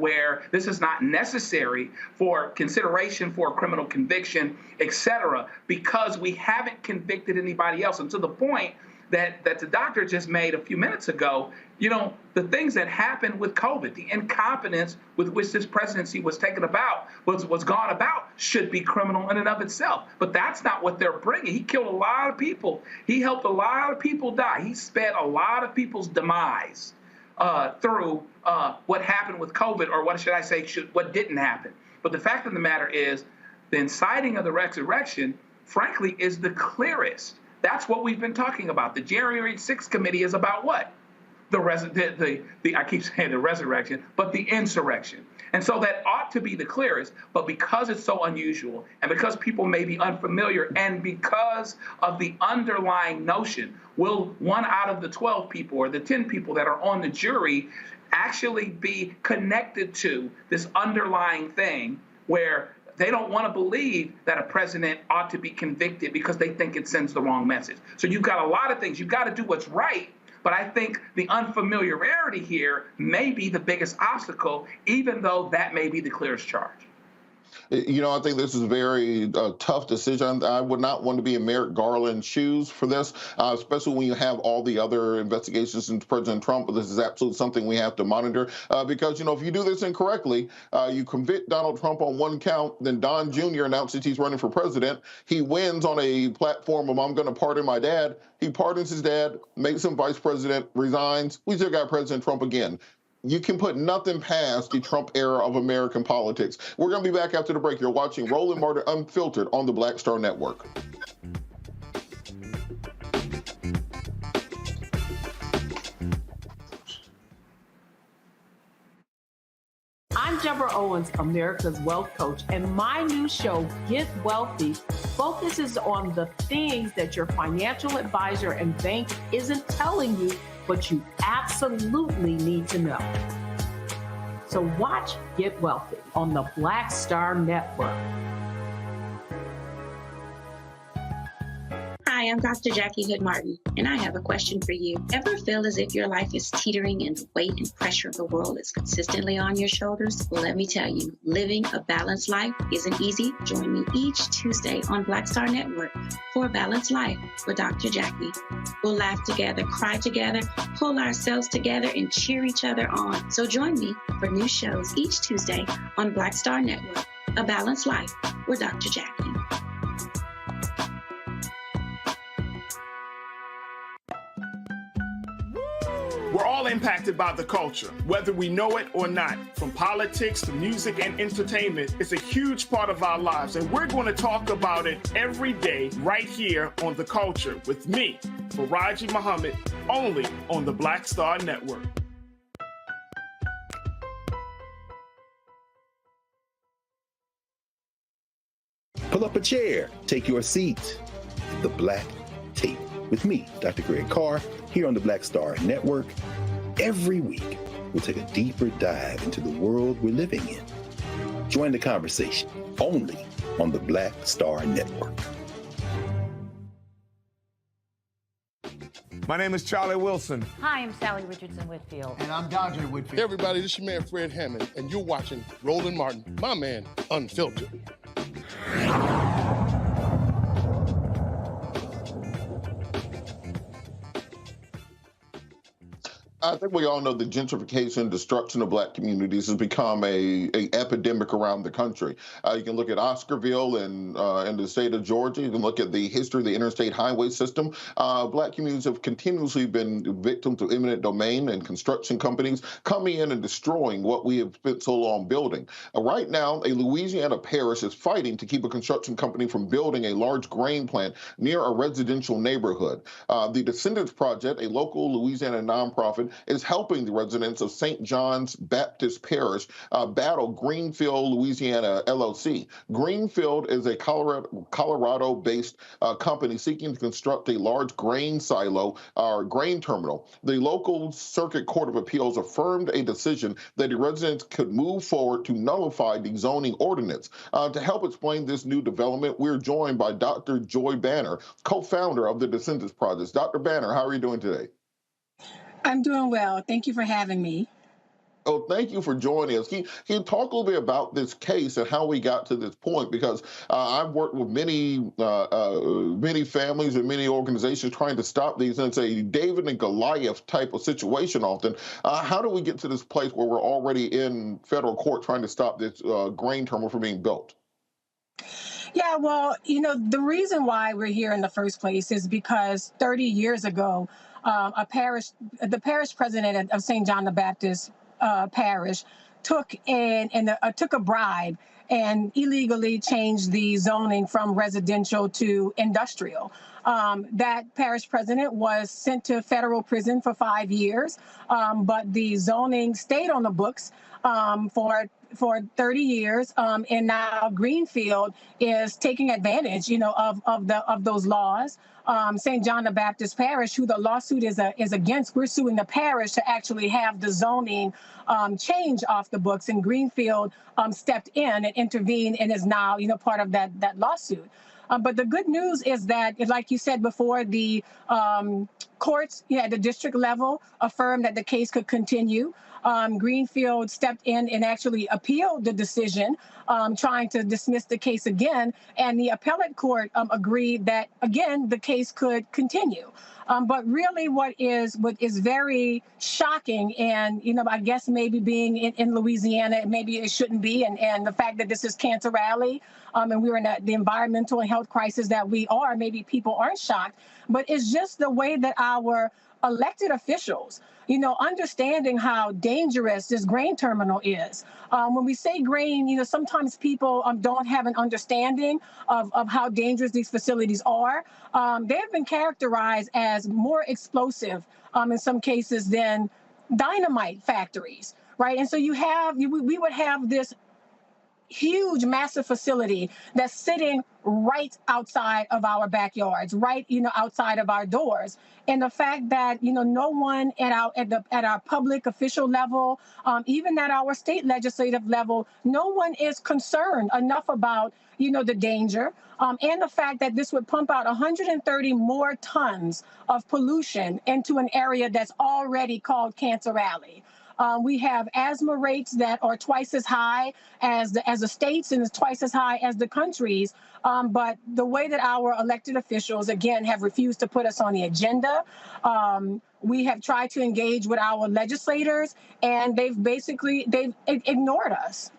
[SPEAKER 15] necessary for consideration for a criminal conviction, et cetera, because we haven't convicted anybody else. And to the point that the doctor just made a few minutes ago, the things that happened with COVID, the incompetence with which this presidency was gone about should be criminal in and of itself. But that's not what they're bringing. He killed a lot of people. He helped a lot of people die. He sped a lot of people's demise through what happened with COVID, or what should I say, what didn't happen. But the fact of the matter is, the inciting of the resurrection, frankly, is the clearest. That's what we've been talking about. The January 6th committee is about what? I keep saying the resurrection, but the insurrection. And so that ought to be the clearest, but because it's so unusual, and because people may be unfamiliar, and because of the underlying notion, will 1 out of the 12 people or the 10 people that are on the jury actually be connected to this underlying thing where they don't want to believe that a president ought to be convicted because they think it sends the wrong message. So you've got a lot of things. You've got to do what's right. But I think the unfamiliarity here may be the biggest obstacle, even though that may be the clearest charge.
[SPEAKER 1] You know, I think this is a very tough decision. I would not want to be in Merrick Garland's shoes for this, especially when you have all the other investigations into President Trump. This is absolutely something we have to monitor because, you know, if you do this incorrectly, you convict Donald Trump on one count, then Don Jr. announces he's running for president. He wins on a platform of I'm going to pardon my dad. He pardons his dad, makes him vice president, resigns. We still got President Trump again. You can put nothing past the Trump era of American politics. We're going to be back after the break. You're watching Roland Martin Unfiltered on the Black Star Network.
[SPEAKER 9] I'm Deborah Owens, America's Wealth Coach, and my new show, Get Wealthy, focuses on the things that your financial advisor and bank isn't telling you, but you absolutely need to know. So watch Get Wealthy on the Black Star Network.
[SPEAKER 16] Hi, I'm Dr. Jackie Hood Martin, and I have a question for you. Ever feel as if your life is teetering and the weight and pressure of the world is consistently on your shoulders? Well, let me tell you, living a balanced life isn't easy. Join me each Tuesday on Black Star Network for A Balanced Life with Dr. Jackie. We'll laugh together, cry together, pull ourselves together, and cheer each other on. So join me for new shows each Tuesday on Black Star Network, A Balanced Life with Dr. Jackie.
[SPEAKER 3] We're all impacted by the culture, whether we know it or not. From politics to music and entertainment, it's a huge part of our lives, and we're going to talk about it every day right here on The Culture with me, Faraji Muhammad, only on the Black Star Network.
[SPEAKER 10] Pull up a chair, take your seat. The Black Tape with me, Dr. Greg Carr, here on the Black Star Network. Every week, we'll take a deeper dive into the world we're living in. Join the conversation only on the Black Star Network.
[SPEAKER 17] My name is Charlie Wilson.
[SPEAKER 18] Hi, I'm Sally Richardson Whitfield.
[SPEAKER 5] And I'm Dondre Whitfield.
[SPEAKER 20] Hey everybody, this is your man Fred Hammond, and you're watching Roland Martin, my man, Unfiltered.
[SPEAKER 1] I think we all know the gentrification, destruction of black communities has become a epidemic around the country. You can look at Oscarville in the state of Georgia. You can look at the history of the interstate highway system. Black communities have continuously been victims to eminent domain and construction companies coming in and destroying what we have spent so long building. Right now, a Louisiana parish is fighting to keep a construction company from building a large grain plant near a residential neighborhood. The Descendants Project, a local Louisiana nonprofit, is helping the residents of St. John's Baptist Parish battle Greenfield, Louisiana LLC. Greenfield is a Colorado-based company seeking to construct a large grain silo or grain terminal. The local Circuit Court of Appeals affirmed a decision that the residents could move forward to nullify the zoning ordinance. To help explain this new development, we're joined by Dr. Joy Banner, co-founder of the Descendants Project. Dr. Banner, how are you doing today?
[SPEAKER 19] I'm doing well. Thank you for having me.
[SPEAKER 1] Oh, thank you for joining us. Can you talk a little bit about this case and how we got to this point? Because I've worked with many families and many organizations trying to stop these, and it's a David and Goliath type of situation often. How do we get to this place where we're already in federal court trying to stop this grain terminal from being built?
[SPEAKER 19] Yeah, well, the reason why we're here in the first place is because 30 years ago, the parish president of St. John the Baptist Parish took a bribe and illegally changed the zoning from residential to industrial. That parish president was sent to federal prison for 5 years, but the zoning stayed on the books for 30 years, and now Greenfield is taking advantage, of those laws. St. John the Baptist Parish, who the lawsuit is against, we're suing the parish to actually have the zoning change off the books, and Greenfield stepped in and intervened and is now, part of that lawsuit. But the good news is that, like you said before, the courts at the district level affirmed that the case could continue. Greenfield stepped in and actually appealed the decision, trying to dismiss the case again. And the appellate court agreed that, again, the case could continue. But really what is very shocking, and, I guess maybe being in Louisiana, maybe it shouldn't be, and the fact that this is Cancer Rally, and we're in the environmental and health crisis that we are, maybe people aren't shocked, but it's just the way that our elected officials, understanding how dangerous this grain terminal is. When we say grain, sometimes people don't have an understanding of how dangerous these facilities are. They have been characterized as more explosive in some cases than dynamite factories, right? And so we would have this huge, massive facility that's sitting right outside of our backyards, right, outside of our doors. And the fact that, no one at our public official level, even at our state legislative level, no one is concerned enough about, the danger, and the fact that this would pump out 130 more tons of pollution into an area that's already called Cancer Alley. We have asthma rates that are twice as high as the states and is twice as high as the countries. But the way that our elected officials, again, have refused to put us on the agenda, we have tried to engage with our legislators, and they've ignored us.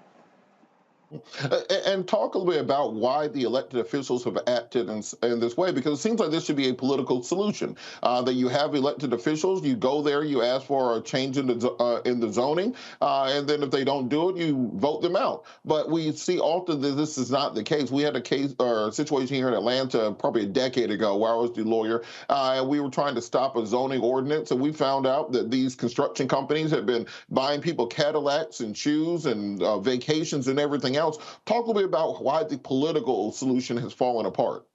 [SPEAKER 1] And talk a little bit about why the elected officials have acted in this way, because it seems like this should be a political solution. That you have elected officials, you go there, you ask for a change in the zoning, and then if they don't do it, you vote them out. But we see often that this is not the case. We had a case or a situation here in Atlanta probably a decade ago where I was the lawyer, and we were trying to stop a zoning ordinance, and we found out that these construction companies had been buying people Cadillacs and shoes and vacations and everything else. Talk a little bit about why the political solution has fallen apart.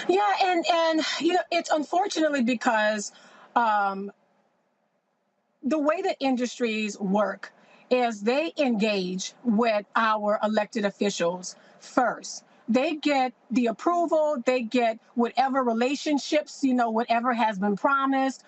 [SPEAKER 19] Yeah, and it's unfortunately because the way that industries work is they engage with our elected officials first. They get the approval, they get whatever relationships, whatever has been promised,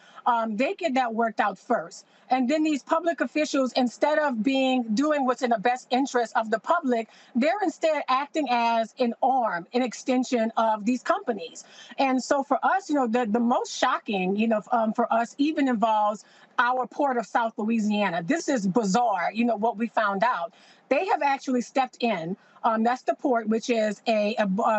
[SPEAKER 19] they get that worked out first. And then these public officials, instead of doing what's in the best interest of the public, they're instead acting as an arm, an extension of these companies. And so for us, the most shocking, for us even involves our port of South Louisiana. This is bizarre, what we found out. They have actually stepped in. That's the port, which is a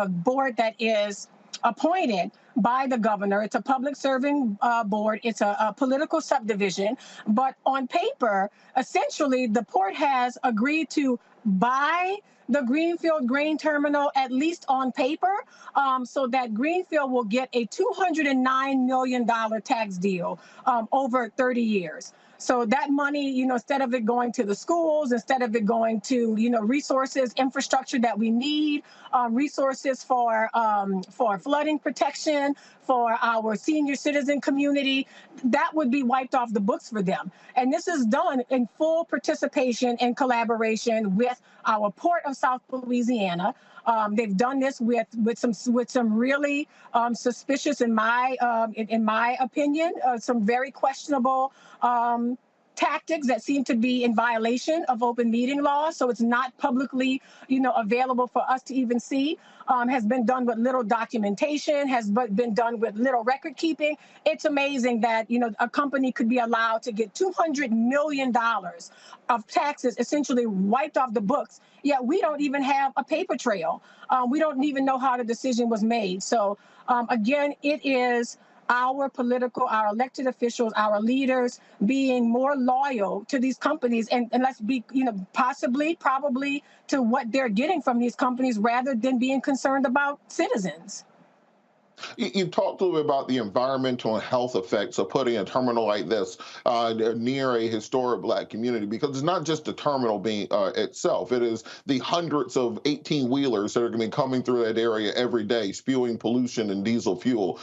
[SPEAKER 19] board that is appointed by the governor. It's a public serving board. It's a political subdivision. But on paper, essentially, the port has agreed to buy the Greenfield grain terminal, at least on paper, so that Greenfield will get a $209 million tax deal over 30 years. So that money, instead of it going to the schools, instead of it going to, resources, infrastructure that we need, resources for flooding protection, for our senior citizen community, that would be wiped off the books for them. And this is done in full participation and collaboration with our Port of South Louisiana. They've done this with some really suspicious, in my opinion, some very questionable tactics that seem to be in violation of open meeting law. So it's not publicly, available for us to even see. Has been done with little documentation, has been done with little record keeping. It's amazing that, a company could be allowed to get $200 million of taxes essentially wiped off the books, yet we don't even have a paper trail. We don't even know how the decision was made. So again, it is our elected officials, our leaders being more loyal to these companies and let's be, probably to what they're getting from these companies rather than being concerned about citizens.
[SPEAKER 1] You talked a little bit about the environmental and health effects of putting a terminal like this near a historic Black community, because it's not just the terminal being itself. It is the hundreds of 18-wheelers that are going to be coming through that area every day, spewing pollution and diesel fuel.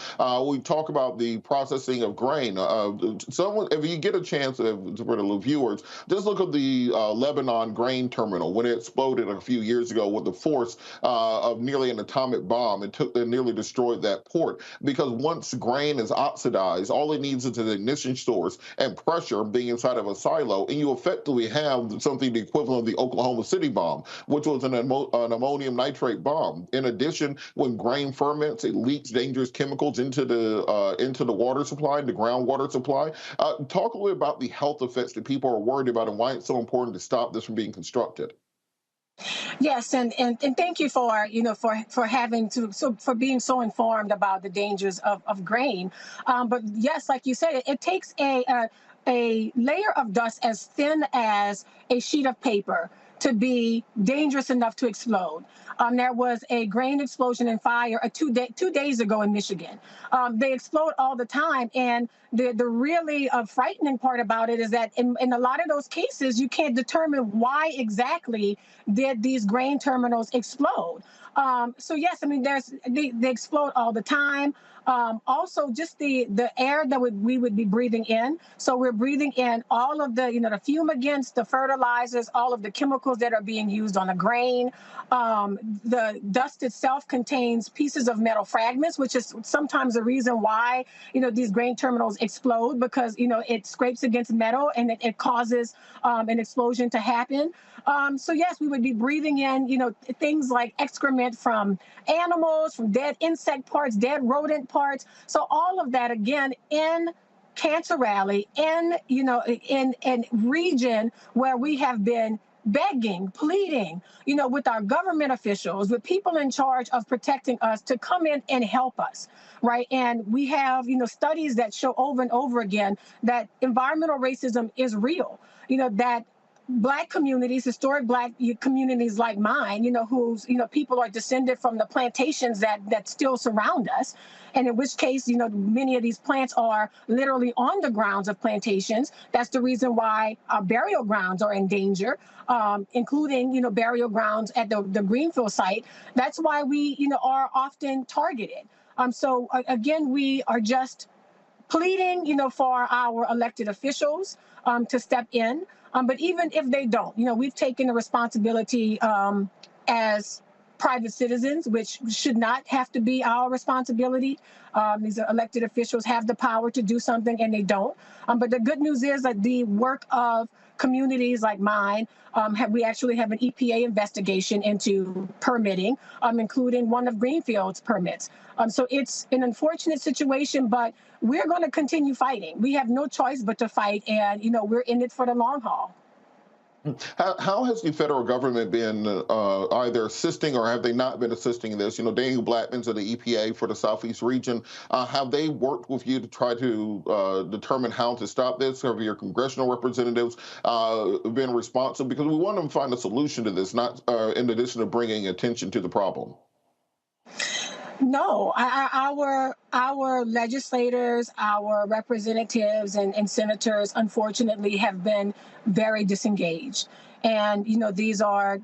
[SPEAKER 1] We talk about the processing of grain. If you get a chance for the viewers, just look at the Lebanon grain terminal when it exploded a few years ago with the force of nearly an atomic bomb. It nearly destroyed that port, because once grain is oxidized, all it needs is an ignition source and pressure being inside of a silo, and you effectively have something the equivalent of the Oklahoma City bomb, which was an ammonium nitrate bomb. In addition, when grain ferments, it leaks dangerous chemicals into the water supply, the groundwater supply. Talk a little about the health effects that people are worried about and why it's so important to stop this from being constructed.
[SPEAKER 19] Yes, and thank you for being so informed about the dangers of grain. But yes, like you said, it takes a layer of dust as thin as a sheet of paper to be dangerous enough to explode. There was a grain explosion and fire 2 days ago in Michigan. They explode all the time, and the really frightening part about it is that in a lot of those cases, you can't determine why exactly did these grain terminals explode. So yes, I mean, they explode all the time. Also, just the air that we would be breathing in. So we're breathing in all of the fumigants, the fertilizers, all of the chemicals that are being used on the grain. The dust itself contains pieces of metal fragments, which is sometimes the reason why these grain terminals explode, because it scrapes against metal and it causes an explosion to happen. So yes, we would be breathing in things like excrement from animals, from dead insect parts, dead rodent parts. So all of that, again, in Cancer Alley, in region where we have been begging, pleading, with our government officials, with people in charge of protecting us, to come in and help us, right? And we have, studies that show over and over again that environmental racism is real, that Black communities, historic Black communities like mine, whose, people are descended from the plantations that still surround us. And in which case, many of these plants are literally on the grounds of plantations. That's the reason why our burial grounds are in danger, including, burial grounds at the Greenfield site. That's why we, are often targeted. So again, we are just pleading, for our elected officials to step in. But even if they don't, we've taken the responsibility as private citizens, which should not have to be our responsibility. These elected officials have the power to do something, and they don't. But the good news is that the work of communities like mine, we actually have an EPA investigation into permitting, including one of Greenfield's permits. So it's an unfortunate situation, but we're going to continue fighting. We have no choice but to fight, and we're in it for the long haul.
[SPEAKER 1] How has the federal government been either assisting or have they not been assisting in this? Daniel Blackman's of the EPA for the Southeast region. Have they worked with you to try to determine how to stop this? Have your congressional representatives been responsive? Because we want them to find a solution to this, not in addition to bringing attention to the problem.
[SPEAKER 19] No, our legislators, our representatives and senators, unfortunately, have been very disengaged. And, these are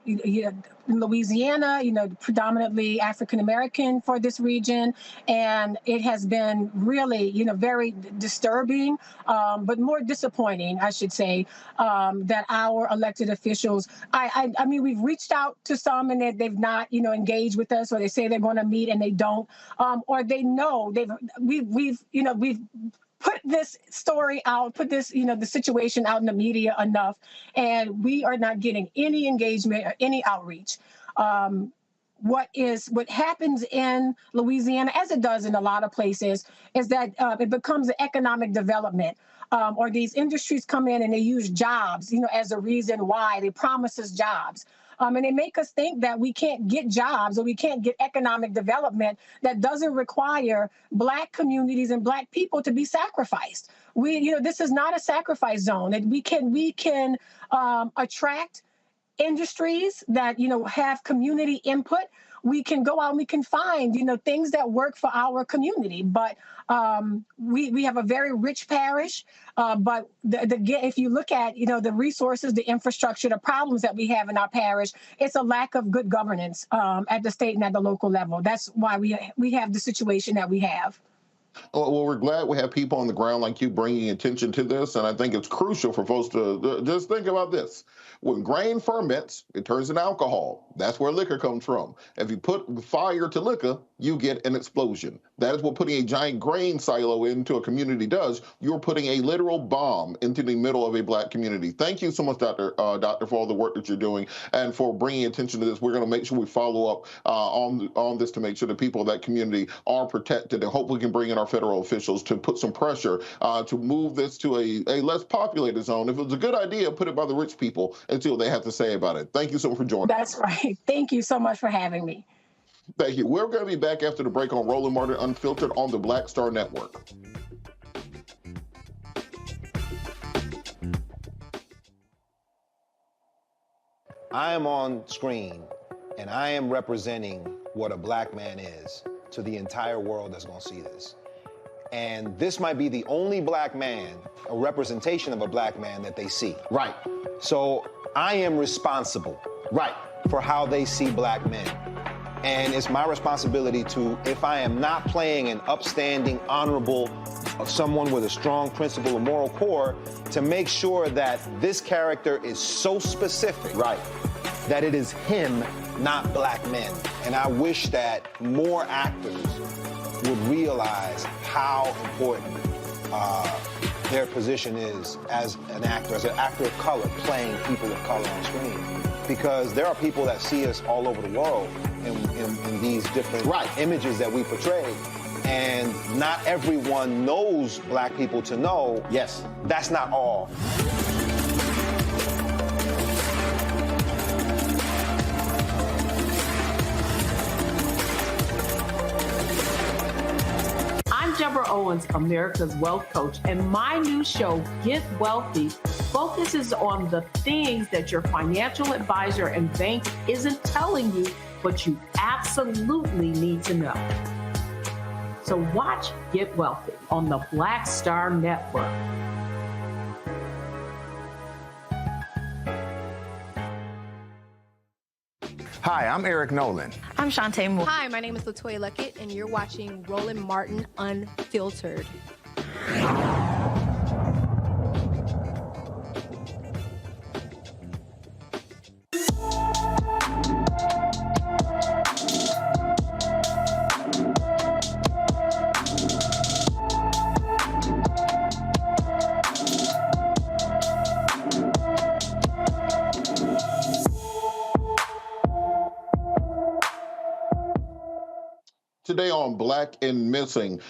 [SPEAKER 19] Louisiana, predominantly African American for this region. And it has been really, very disturbing, but more disappointing, I should say, that our elected officials, I mean, we've reached out to some and they've not, engaged with us, or they say they're going to meet and they don't, or they know we've put this story out, put this, the situation out in the media enough, and we are not getting any engagement or any outreach. What happens in Louisiana, as it does in a lot of places, is that it becomes an economic development. or these industries come in and they use jobs, as a reason why they promise us jobs. And they make us think that we can't get jobs or we can't get economic development that doesn't require Black communities and Black people to be sacrificed. This is not a sacrifice zone. And we can attract industries that, have community input. We can go out and we can find, things that work for our community. But we have a very rich parish. But if you look at, the resources, the infrastructure, the problems that we have in our parish, it's a lack of good governance at the state and at the local level. That's why we have the situation that we have.
[SPEAKER 1] Well, we're glad we have people on the ground like you bringing attention to this, and I think it's crucial for folks to just think about this. When grain ferments, it turns into alcohol. That's where liquor comes from. If you put fire to liquor, you get an explosion. That is what putting a giant grain silo into a community does. You're putting a literal bomb into the middle of a Black community. Thank you so much, Doctor, for all the work that you're doing and for bringing attention to this. We're going to make sure we follow up on this to make sure the people of that community are protected, and hopefully we can bring in our federal officials to put some pressure to move this to a less populated zone. If it was a good idea, put it by the rich people and see what they have to say about it. Thank you so much for joining.
[SPEAKER 19] That's right. Thank you so much for having me.
[SPEAKER 1] Thank you. We're going to be back after the break on Roland Martin Unfiltered on the Black Star Network.
[SPEAKER 17] I am on screen, and I am representing what a Black man is to the entire world that's going to see this. And this might be the only Black man, a representation of a Black man that they see.
[SPEAKER 2] Right.
[SPEAKER 17] So I am responsible.
[SPEAKER 2] Right.
[SPEAKER 17] For how they see Black men. And it's my responsibility to, if I am not playing an upstanding, honorable, someone with a strong principle or moral core, to make sure that this character is so specific,
[SPEAKER 2] right,
[SPEAKER 17] that it is him, not Black men. And I wish that more actors would realize how important their position is as an actor of color, playing people of color on screen. Because there are people that see us all over the world in these different images that we portray. And not everyone knows Black people to know,
[SPEAKER 2] yes,
[SPEAKER 17] that's not all.
[SPEAKER 9] I'm Deborah Owens, America's Wealth Coach, and my new show, Get Wealthy, focuses on the things that your financial advisor and bank isn't telling you, but you absolutely need to know. So watch Get Wealthy on the Black Star Network.
[SPEAKER 22] Hi, I'm Eric Nolan.
[SPEAKER 23] I'm Shantae Moore.
[SPEAKER 24] Hi, my name is LaToya Luckett, and you're watching Roland Martin Unfiltered.
[SPEAKER 1] Today on Black and Missing,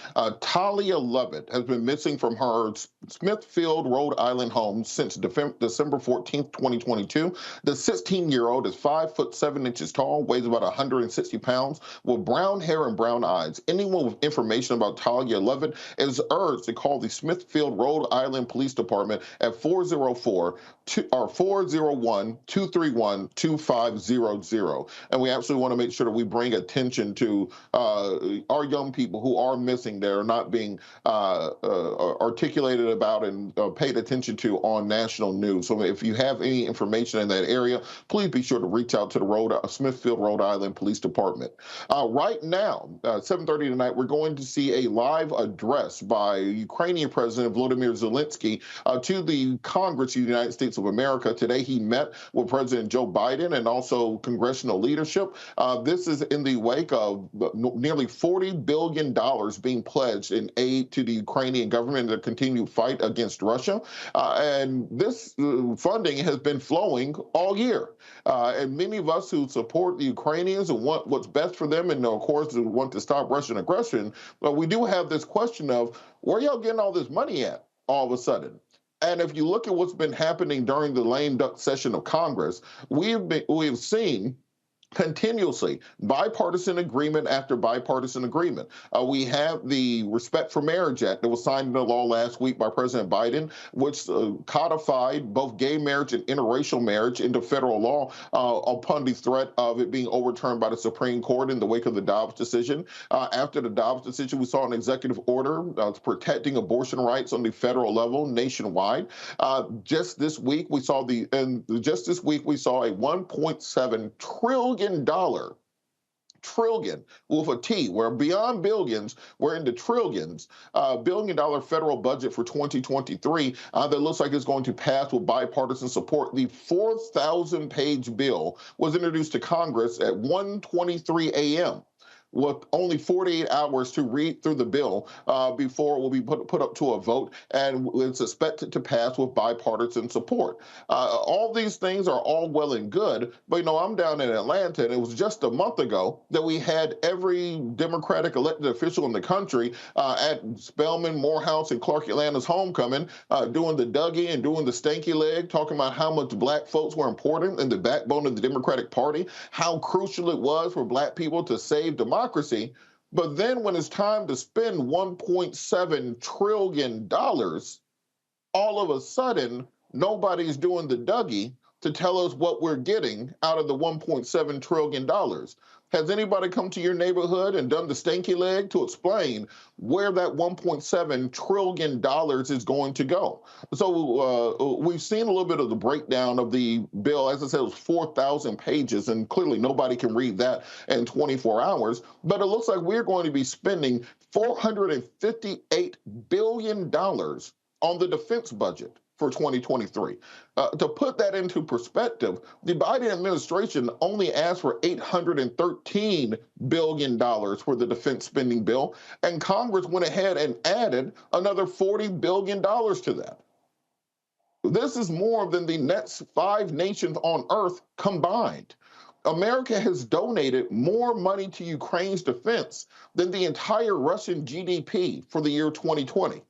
[SPEAKER 1] Talia Lovett has been missing from her Smithfield, Rhode Island home since December 14th, 2022. The 16-year-old is 5 foot 7 inches tall, weighs about 160 pounds, with brown hair and brown eyes. Anyone with information about Talia Lovett is urged to call the Smithfield, Rhode Island Police Department at 404-231-25500. And we absolutely want to make sure that we bring attention to our young people who are missing, that are not being articulated about and paid attention to on national news. So if you have any information in that area, please be sure to reach out to the Smithfield, Rhode Island Police Department. Right now, 7:30 tonight, we're going to see a live address by Ukrainian President Volodymyr Zelensky to the Congress of the United States of America. Today, he met with President Joe Biden and also congressional leadership. This is in the wake of nearly $40 billion being pledged in aid to the Ukrainian government in the continued fight against Russia. And this funding has been flowing all year. And many of us who support the Ukrainians and want what's best for them, and of course want to stop Russian aggression, but we do have this question of, where y'all getting all this money at? all of a sudden. And if you look at what's been happening during the lame duck session of Congress, we've seen continuously bipartisan agreement after bipartisan agreement. We have the Respect for Marriage Act that was signed into law last week by President Biden, which codified both gay marriage and interracial marriage into federal law upon the threat of it being overturned by the Supreme Court in the wake of the Dobbs decision. After the Dobbs decision, we saw an executive order protecting abortion rights on the federal level nationwide. Just this week, we saw a $1.7 trillion with a T. We're beyond billions. We're into trillions. $1 billion federal budget for 2023 that looks like it's going to pass with bipartisan support. The 4,000-page bill was introduced to Congress at 1:23 a.m. with only 48 hours to read through the bill before it will be put up to a vote, and it's expected to pass with bipartisan support. All these things are all well and good, but I'm down in Atlanta, and it was just a month ago that we had every Democratic elected official in the country at Spelman, Morehouse, and Clark Atlanta's homecoming doing the Dougie and doing the stanky leg, talking about how much black folks were important and the backbone of the Democratic Party, how crucial it was for black people to save democracy. But then when it's time to spend $1.7 trillion, all of a sudden, nobody's doing the Dougie to tell us what we're getting out of the $1.7 trillion. Has anybody come to your neighborhood and done the stanky leg to explain where that $1.7 trillion is going to go? So we've seen a little bit of the breakdown of the bill. As I said, it was 4,000 pages, and clearly nobody can read that in 24 hours. But it looks like we're going to be spending $458 billion on the defense budget for 2023. To put that into perspective, the Biden administration only asked for $813 billion for the defense spending bill, and Congress went ahead and added another $40 billion to that. This is more than the next 5 nations on earth combined. America has donated more money to Ukraine's defense than the entire Russian GDP for the year 2020.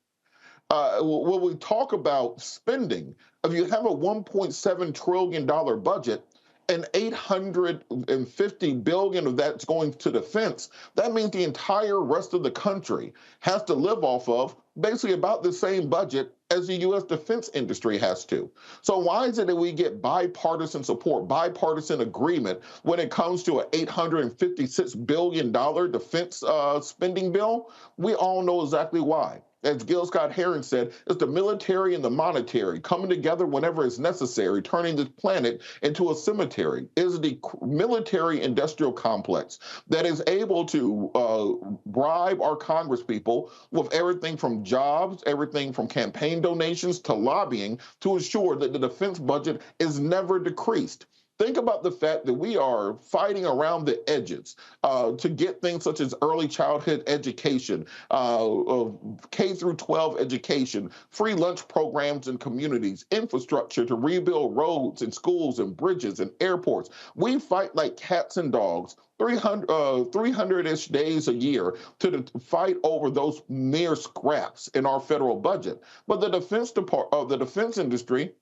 [SPEAKER 1] When we talk about spending, if you have a $1.7 trillion budget and $850 billion of that's going to defense, that means the entire rest of the country has to live off of basically about the same budget as the U.S. defense industry has to. So why is it that we get bipartisan support, bipartisan agreement when it comes to an $856 billion defense spending bill? We all know exactly why. As Gil Scott-Heron said, it's the military and the monetary coming together whenever it's necessary, turning this planet into a cemetery. It is the military-industrial complex that is able to bribe our congresspeople with everything from jobs, everything from campaign donations to lobbying to ensure that the defense budget is never decreased. Think about the fact that we are fighting around the edges to get things such as early childhood education, K through 12 education, free lunch programs in communities, infrastructure to rebuild roads and schools and bridges and airports. We fight like cats and dogs 300-ish days a year to fight over those mere scraps in our federal budget. But the defense industry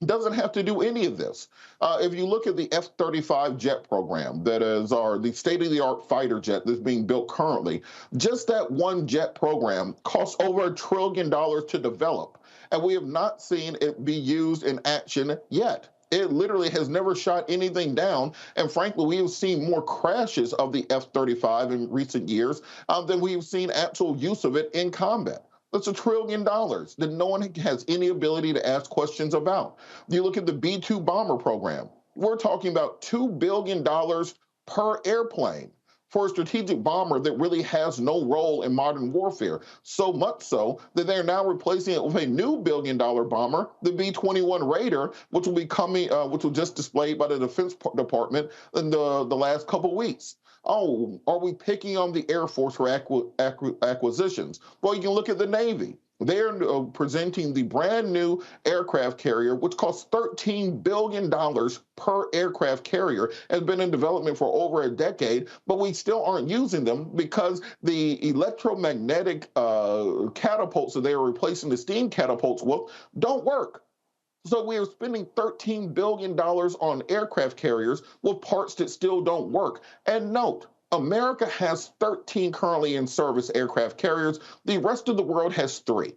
[SPEAKER 1] doesn't have to do any of this. If you look at the F-35 jet program, that is the state-of-the-art fighter jet that's being built currently, just that one jet program costs over $1 trillion to develop, and we have not seen it be used in action yet. It literally has never shot anything down, and frankly, we have seen more crashes of the F-35 in recent years than we've seen actual use of it in combat. That's $1 trillion that no one has any ability to ask questions about. You look at the B-2 bomber program. We're talking about $2 billion per airplane for a strategic bomber that really has no role in modern warfare. So much so that they're now replacing it with a new $1 billion bomber, the B-21 Raider, which will be coming, which was just displayed by the Defense Department in the last couple weeks. Oh, are we picking on the Air Force for acquisitions? Well, you can look at the Navy. They're presenting the brand new aircraft carrier, which costs $13 billion per aircraft carrier, has been in development for over a decade, but we still aren't using them because the electromagnetic catapults that they are replacing the steam catapults with don't work. So we are spending $13 billion on aircraft carriers with parts that still don't work. And note, America has 13 currently in service aircraft carriers. The rest of the world has 3.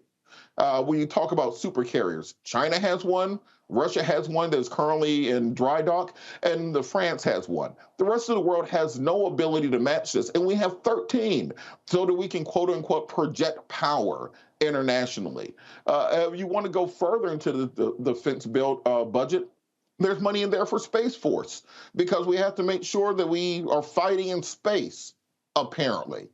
[SPEAKER 1] When you talk about super carriers, China has one, Russia has one that's currently in dry dock, and France has one. The rest of the world has no ability to match this, and we have 13 so that we can quote unquote project power internationally. If you want to go further into the defense build budget, there's money in there for Space Force because we have to make sure that we are fighting in space, apparently.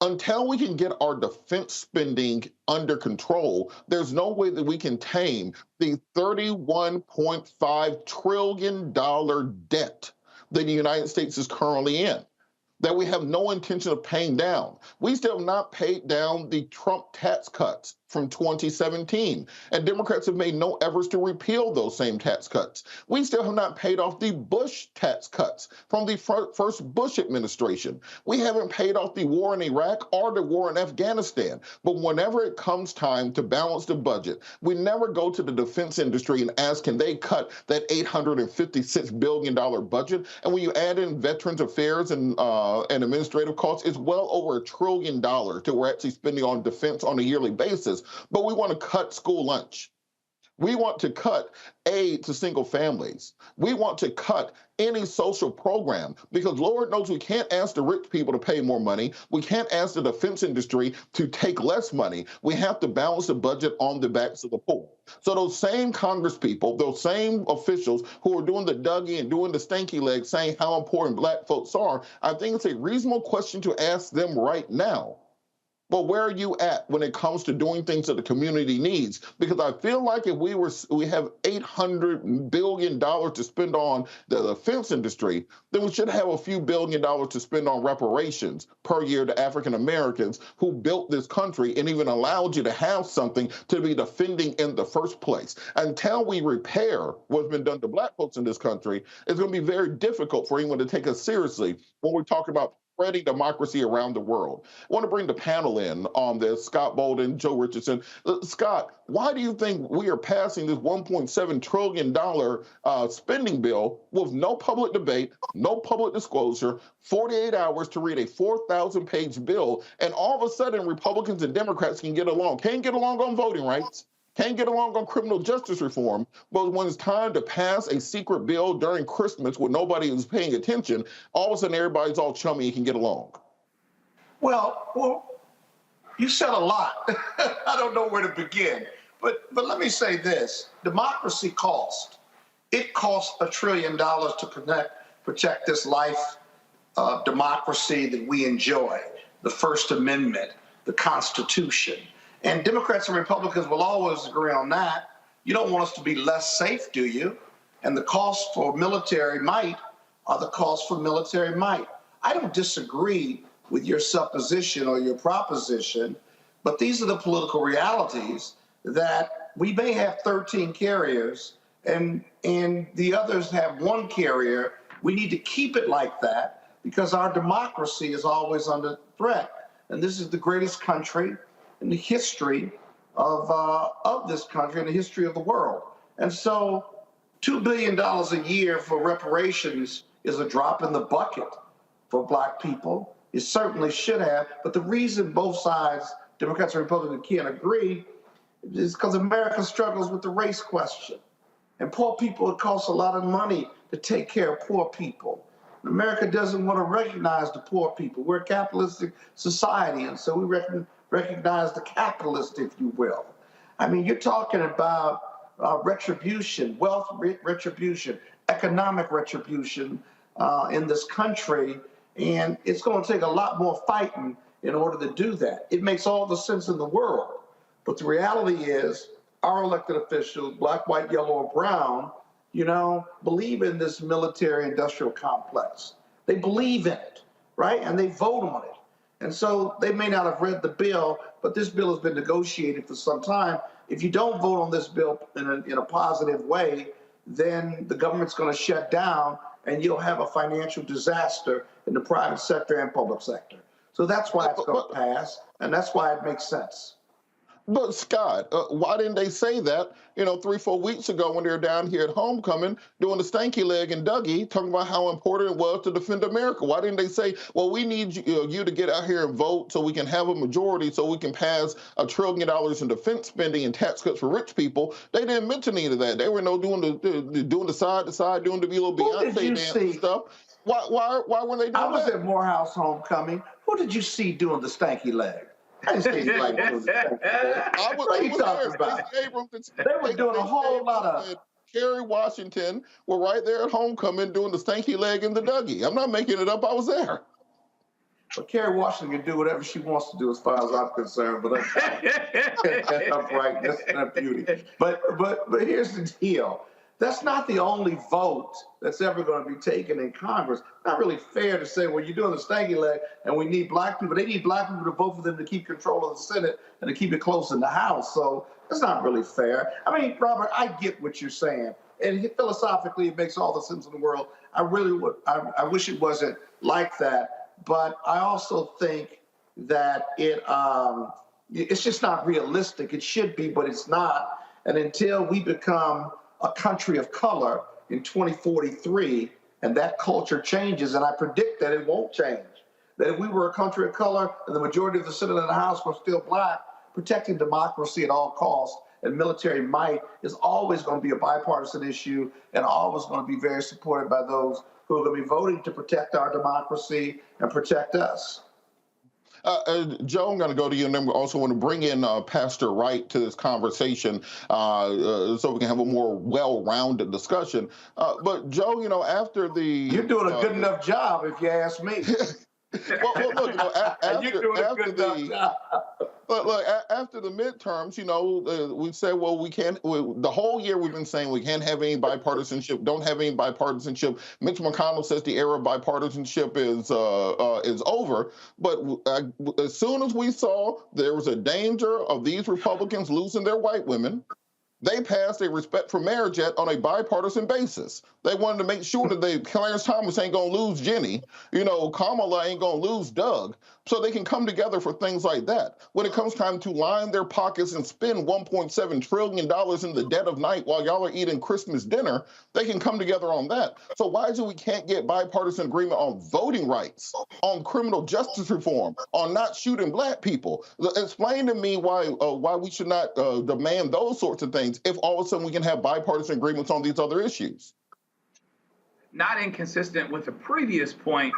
[SPEAKER 1] Until we can get our defense spending under control, there's no way that we can tame the $31.5 trillion debt that the United States is currently in, that we have no intention of paying down. We still have not paid down the Trump tax cuts from 2017, and Democrats have made no efforts to repeal those same tax cuts. We still have not paid off the Bush tax cuts from the first Bush administration. We haven't paid off the war in Iraq or the war in Afghanistan. But whenever it comes time to balance the budget, we never go to the defense industry and ask, can they cut that $856 billion budget? And when you add in Veterans Affairs and administrative costs, it's well over $1 trillion that we're actually spending on defense on a yearly basis. But we want to cut school lunch. We want to cut aid to single families. We want to cut any social program because Lord knows we can't ask the rich people to pay more money. We can't ask the defense industry to take less money. We have to balance the budget on the backs of the poor. So those same Congress people, those same officials who are doing the Dougie and doing the stanky legs saying how important black folks are, I think it's a reasonable question to ask them right now. But where are you at when it comes to doing things that the community needs? Because I feel like if we have $800 billion to spend on the defense industry, then we should have a few $1 billion to spend on reparations per year to African Americans who built this country and even allowed you to have something to be defending in the first place. Until we repair what's been done to black folks in this country, it's going to be very difficult for anyone to take us seriously when we're talking about spreading democracy around the world. I want to bring the panel in on this, Scott Bolden, Joe Richardson. Scott, why do you think we are passing this $1.7 trillion spending bill with no public debate, no public disclosure, 48 hours to read a 4,000-page bill, and all of a sudden Republicans and Democrats can get along? Can't get along on voting rights, can't get along on criminal justice reform, but when it's time to pass a secret bill during Christmas when nobody is paying attention, all of a sudden everybody's all chummy and can get along.
[SPEAKER 14] Well, you said a lot. I don't know where to begin. But let me say this. Democracy costs. It costs $1 trillion to protect this life of democracy that we enjoy, the First Amendment, the Constitution. And Democrats and Republicans will always agree on that. You don't want us to be less safe, do you? And the costs for military might are the costs for military might. I don't disagree with your supposition or your proposition, but these are the political realities that we may have 13 carriers and the others have one carrier. We need to keep it like that because our democracy is always under threat. And this is the greatest country in the history of this country, in the history of the world. And so $2 billion a year for reparations is a drop in the bucket for black people. It certainly should have, but the reason both sides, Democrats and Republicans, can't agree is because America struggles with the race question. And poor people, it costs a lot of money to take care of poor people. America doesn't want to recognize the poor people. We're a capitalistic society, and so we recognize the capitalist, if you will. I mean, you're talking about retribution, wealth retribution, economic retribution in this country, and it's going to take a lot more fighting in order to do that. It makes all the sense in the world, but the reality is our elected officials, black, white, yellow, or brown, believe in this military-industrial complex. They believe in it, right? And they vote on it. And so they may not have read the bill, but this bill has been negotiated for some time. If you don't vote on this bill in a positive way, then the government's going to shut down and you'll have a financial disaster in the private sector and public sector. So that's why it's going to pass, and that's why it makes sense.
[SPEAKER 1] But Scott, why didn't they say that, 3-4 weeks ago when they were down here at homecoming doing the stanky leg and Dougie, talking about how important it was to defend America? Why didn't they say, well, we need you to get out here and vote so we can have a majority so we can pass $1 trillion in defense spending and tax cuts for rich people? They didn't mention any of that. They were doing the side to side, doing the little Beyonce dance and stuff. Why weren't they doing that?
[SPEAKER 14] I was at Morehouse homecoming. Who did you see doing the stanky leg? I didn't see anybody doing the stanky leg. What are you talking about? They were doing a whole lot of...
[SPEAKER 1] Kerry Washington were right there at homecoming doing the stanky leg and the Dougie. I'm not making it up. I was there.
[SPEAKER 14] But Kerry Washington can do whatever she wants to do as far as I'm concerned. But I'm brightness and beauty. But here's the deal. That's not the only vote that's ever going to be taken in Congress. Not really fair to say, well, you're doing the stanky leg and we need black people. They need black people to vote for them to keep control of the Senate and to keep it close in the House. So that's not really fair. I mean, Robert, I get what you're saying. And philosophically, it makes all the sense in the world. I really would. I wish it wasn't like that. But I also think that it's just not realistic. It should be, but it's not. And until we become a country of color in 2043, and that culture changes, and I predict that it won't change. That if we were a country of color and the majority of the Senate and the House were still black, protecting democracy at all costs and military might is always going to be a bipartisan issue and always going to be very supported by those who are going to be voting to protect our democracy and protect us.
[SPEAKER 1] Joe, I'm going to go to you, and then we also want to bring in Pastor Wright to this conversation so we can have a more well-rounded discussion. But Joe, after the...
[SPEAKER 14] You're doing a good enough job, if you ask me.
[SPEAKER 1] well, look,
[SPEAKER 14] you're doing a good enough job.
[SPEAKER 1] Look, after the midterms, we said, well, we can't. The whole year we've been saying we can't have any bipartisanship. Don't have any bipartisanship. Mitch McConnell says the era of bipartisanship is over. But as soon as we saw there was a danger of these Republicans losing their white women, they passed a Respect for Marriage Act on a bipartisan basis. They wanted to make sure that Clarence Thomas ain't going to lose Jenny. Kamala ain't going to lose Doug. So they can come together for things like that. When it comes time to line their pockets and spend $1.7 trillion in the dead of night while y'all are eating Christmas dinner, they can come together on that. So why is it we can't get bipartisan agreement on voting rights, on criminal justice reform, on not shooting black people? Explain to me why we should not demand those sorts of things if all of a sudden we can have bipartisan agreements on these other issues.
[SPEAKER 15] Not inconsistent with the previous point.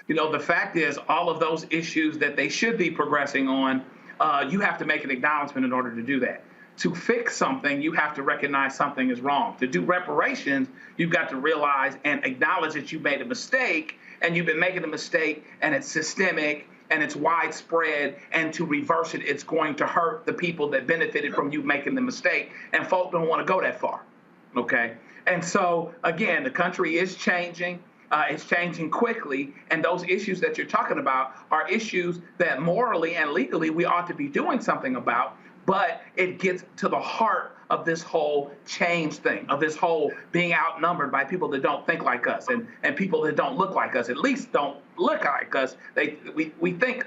[SPEAKER 15] The fact is all of those issues that they should be progressing on, you have to make an acknowledgement in order to do that. To fix something, you have to recognize something is wrong. To do reparations, you've got to realize and acknowledge that you made a mistake, and you've been making a mistake, and it's systemic, and it's widespread, and to reverse it, it's going to hurt the people that benefited from you making the mistake, and folk don't want to go that far, okay? And so, again, the country is changing. It's changing quickly. And those issues that you're talking about are issues that morally and legally we ought to be doing something about. But it gets to the heart of this whole change thing, of this whole being outnumbered by people that don't think like us and people that don't look like us, at least don't look like us. We think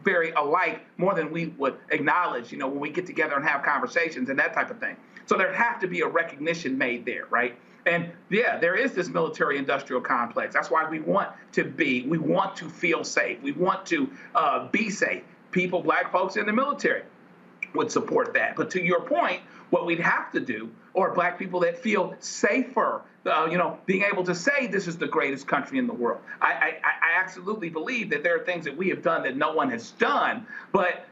[SPEAKER 15] very alike more than we would acknowledge, when we get together and have conversations and that type of thing. So there have to be a recognition made there, right? And yeah, there is this military industrial complex. That's why we want to feel safe. We want to be safe. People, black folks in the military would support that. But to your point, what we'd have to do, or black people that feel safer, being able to say this is the greatest country in the world. I absolutely believe that there are things that we have done that no one has done. But,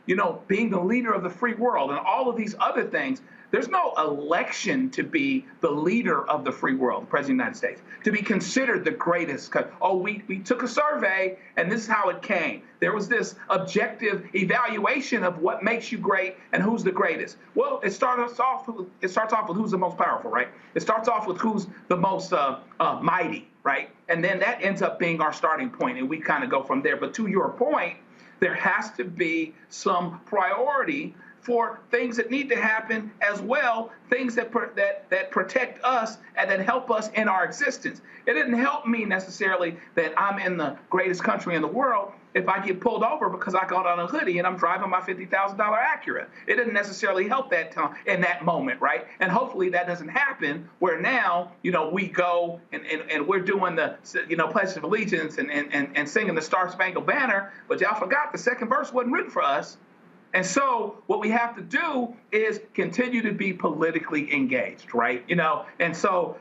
[SPEAKER 15] being the leader of the free world and all of these other things, there's no election to be the leader of the free world, the President of the United States, to be considered the greatest. We took a survey and this is how it came. There was this objective evaluation of what makes you great and who's the greatest. Well, it starts off with who's the most powerful, right? It starts off with who's the most mighty, right? And then that ends up being our starting point, and we kind of go from there. But to your point, there has to be some priority for things that need to happen as well, things that protect us and that help us in our existence. It didn't help me necessarily that I'm in the greatest country in the world if I get pulled over because I got on a hoodie and I'm driving my $50,000 Acura. It didn't necessarily help that time in that moment, right? And hopefully that doesn't happen where now, we go and we're doing the, Pledge of Allegiance and singing the Star Spangled Banner, but y'all forgot the second verse wasn't written for us. And so what we have to do is continue to be politically engaged, right? And so,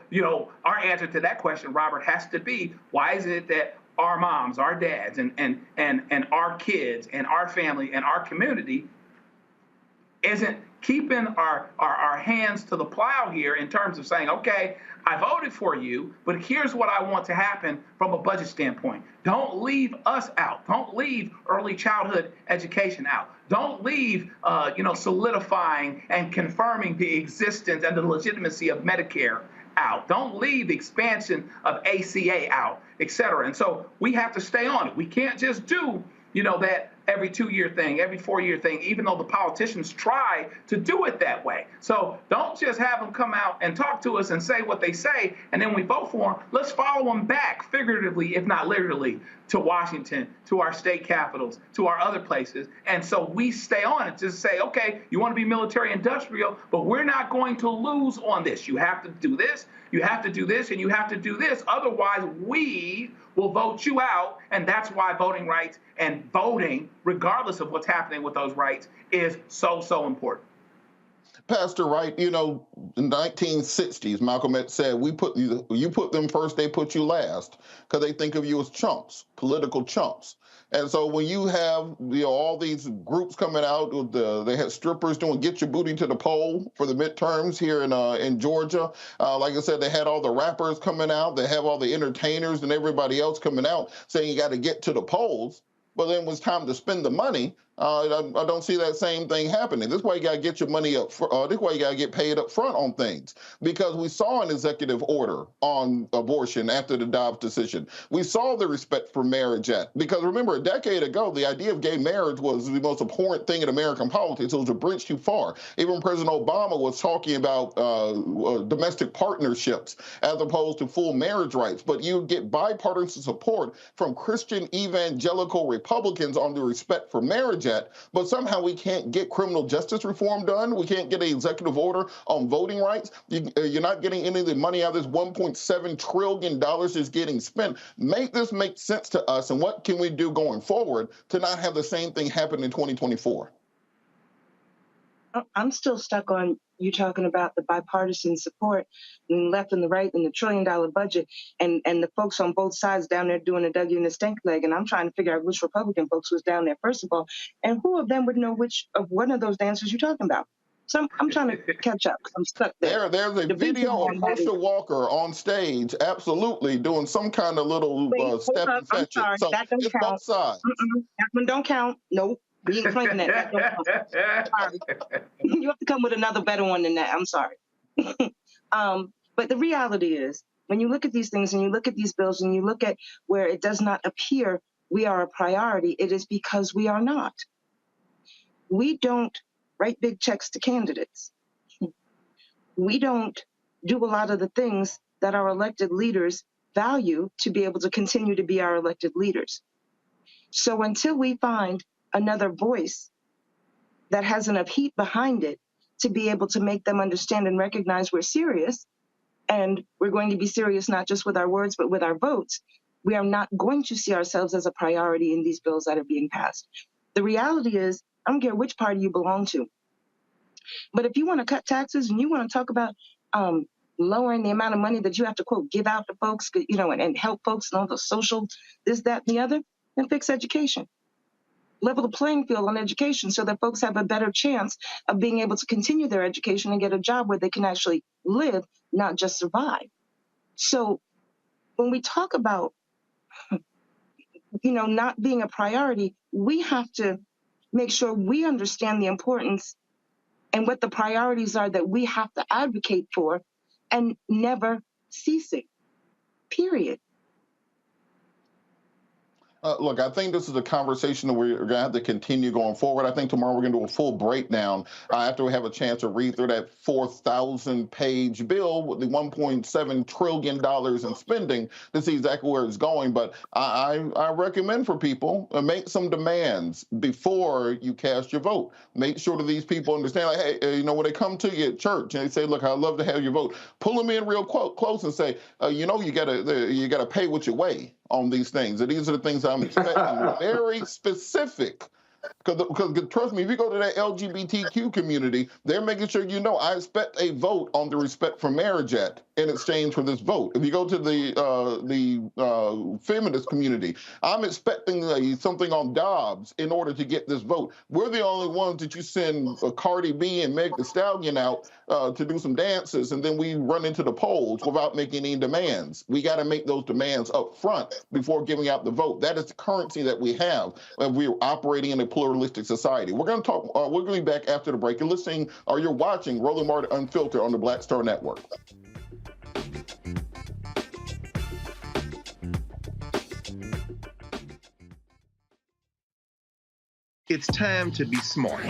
[SPEAKER 15] our answer to that question, Robert, has to be, why is it that our moms, our dads, and our kids and our family and our community isn't keeping our hands to the plow here in terms of saying, okay, I voted for you, but here's what I want to happen from a budget standpoint. Don't leave us out. Don't leave early childhood education out. Don't leave, solidifying and confirming the existence and the legitimacy of Medicare out. Don't leave the expansion of ACA out, et cetera. And so we have to stay on it. We can't just do, that every 2-year thing, every 4-year thing, even though the politicians try to do it that way. So don't just have them come out and talk to us and say what they say, and then we vote for them. Let's follow them back, figuratively, if not literally, to Washington, to our state capitals, to our other places. And so we stay on it. Just say, okay, you want to be military industrial, but we're not going to lose on this. You have to do this, you have to do this, and you have to do this. Otherwise, we will vote you out. And that's why voting rights and voting, regardless of what's happening with those rights, is so, so important.
[SPEAKER 1] Pastor Wright, in the 1960s, Malcolm X said, you put them first, they put you last, because they think of you as chumps, political chumps. And so when you have all these groups coming out, they had strippers doing "Get Your Booty to the Poll" for the midterms here in Georgia. Like I said, they had all the rappers coming out. They have all the entertainers and everybody else coming out saying you got to get to the polls. But then when it's time to spend the money, I don't see that same thing happening. This is why you got to get your money up. This is why you got to get paid up front on things. Because we saw an executive order on abortion after the Dobbs decision. We saw the Respect for Marriage Act. Because remember, a decade ago, the idea of gay marriage was the most abhorrent thing in American politics. It was a bridge too far. Even President Obama was talking about domestic partnerships as opposed to full marriage rights. But you get bipartisan support from Christian evangelical Republicans on the Respect for Marriage Act, but somehow we can't get criminal justice reform done. We can't get an executive order on voting rights. You're not getting any of the money out of this $1.7 trillion is getting spent. Make this make sense to us, and what can we do going forward to not have the same thing happen in 2024?
[SPEAKER 4] I'm still stuck on you talking about the bipartisan support and left and the right and the $1 trillion budget and the folks on both sides down there doing a Dougie and a stink leg. And I'm trying to figure out which Republican folks was down there, first of all, and who of them would know which of one of those dancers you're talking about. So I'm trying to catch up because I'm stuck there.
[SPEAKER 1] There's a video of Herschel Walker on stage, absolutely, doing some kind of little step and fetch it. So
[SPEAKER 4] that don't
[SPEAKER 1] it's
[SPEAKER 4] count.
[SPEAKER 1] both sides.
[SPEAKER 4] That one don't count. Nope. We ain't playing that. That don't count. Sorry. You have to come with another better one than that. I'm sorry. But the reality is, when you look at these things and you look at these bills and you look at where it does not appear we are a priority, it is because we are not. We don't write big checks to candidates. We don't do a lot of the things that our elected leaders value to be able to continue to be our elected leaders. So until we find another voice that has enough heat behind it to be able to make them understand and recognize we're serious, and we're going to be serious not just with our words, but with our votes, we are not going to see ourselves as a priority in these bills that are being passed. The reality is, I don't care which party you belong to, but if you want to cut taxes and you want to talk about lowering the amount of money that you have to, quote, give out to folks, and help folks and all the social, this, that, and the other, then fix education. Level the playing field on education so that folks have a better chance of being able to continue their education and get a job where they can actually live, not just survive. So when we talk about, not being a priority, we have to make sure we understand the importance and what the priorities are that we have to advocate for and never ceasing, period.
[SPEAKER 1] Look, I think this is a conversation that we're going to have to continue going forward. I think tomorrow we're going to do a full breakdown after we have a chance to read through that 4,000-page bill with the $1.7 trillion in spending to see exactly where it's going. But I recommend for people make some demands before you cast your vote. Make sure that these people understand, like, hey, you know, when they come to you at church and they say, look, I'd love to have your vote, pull them in real close and say, you know, you gotta pay what you weigh on these things. And these are the things I'm expecting. Very specific. Because trust me, if you go to that LGBTQ community, they're making sure you know I expect a vote on the Respect for Marriage Act in exchange for this vote. If you go to the feminist community, I'm expecting something on Dobbs in order to get this vote. We're the only ones that you send Cardi B and Meg Thee Stallion out to do some dances, and then we run into the polls without making any demands. We got to make those demands up front before giving out the vote. That is the currency that we have, and we're operating in a pluralistic society. We're going to talk. We're going to be back after the break. You're listening, or you're watching Roland Martin Unfiltered on the Black Star Network.
[SPEAKER 10] It's time to be smart.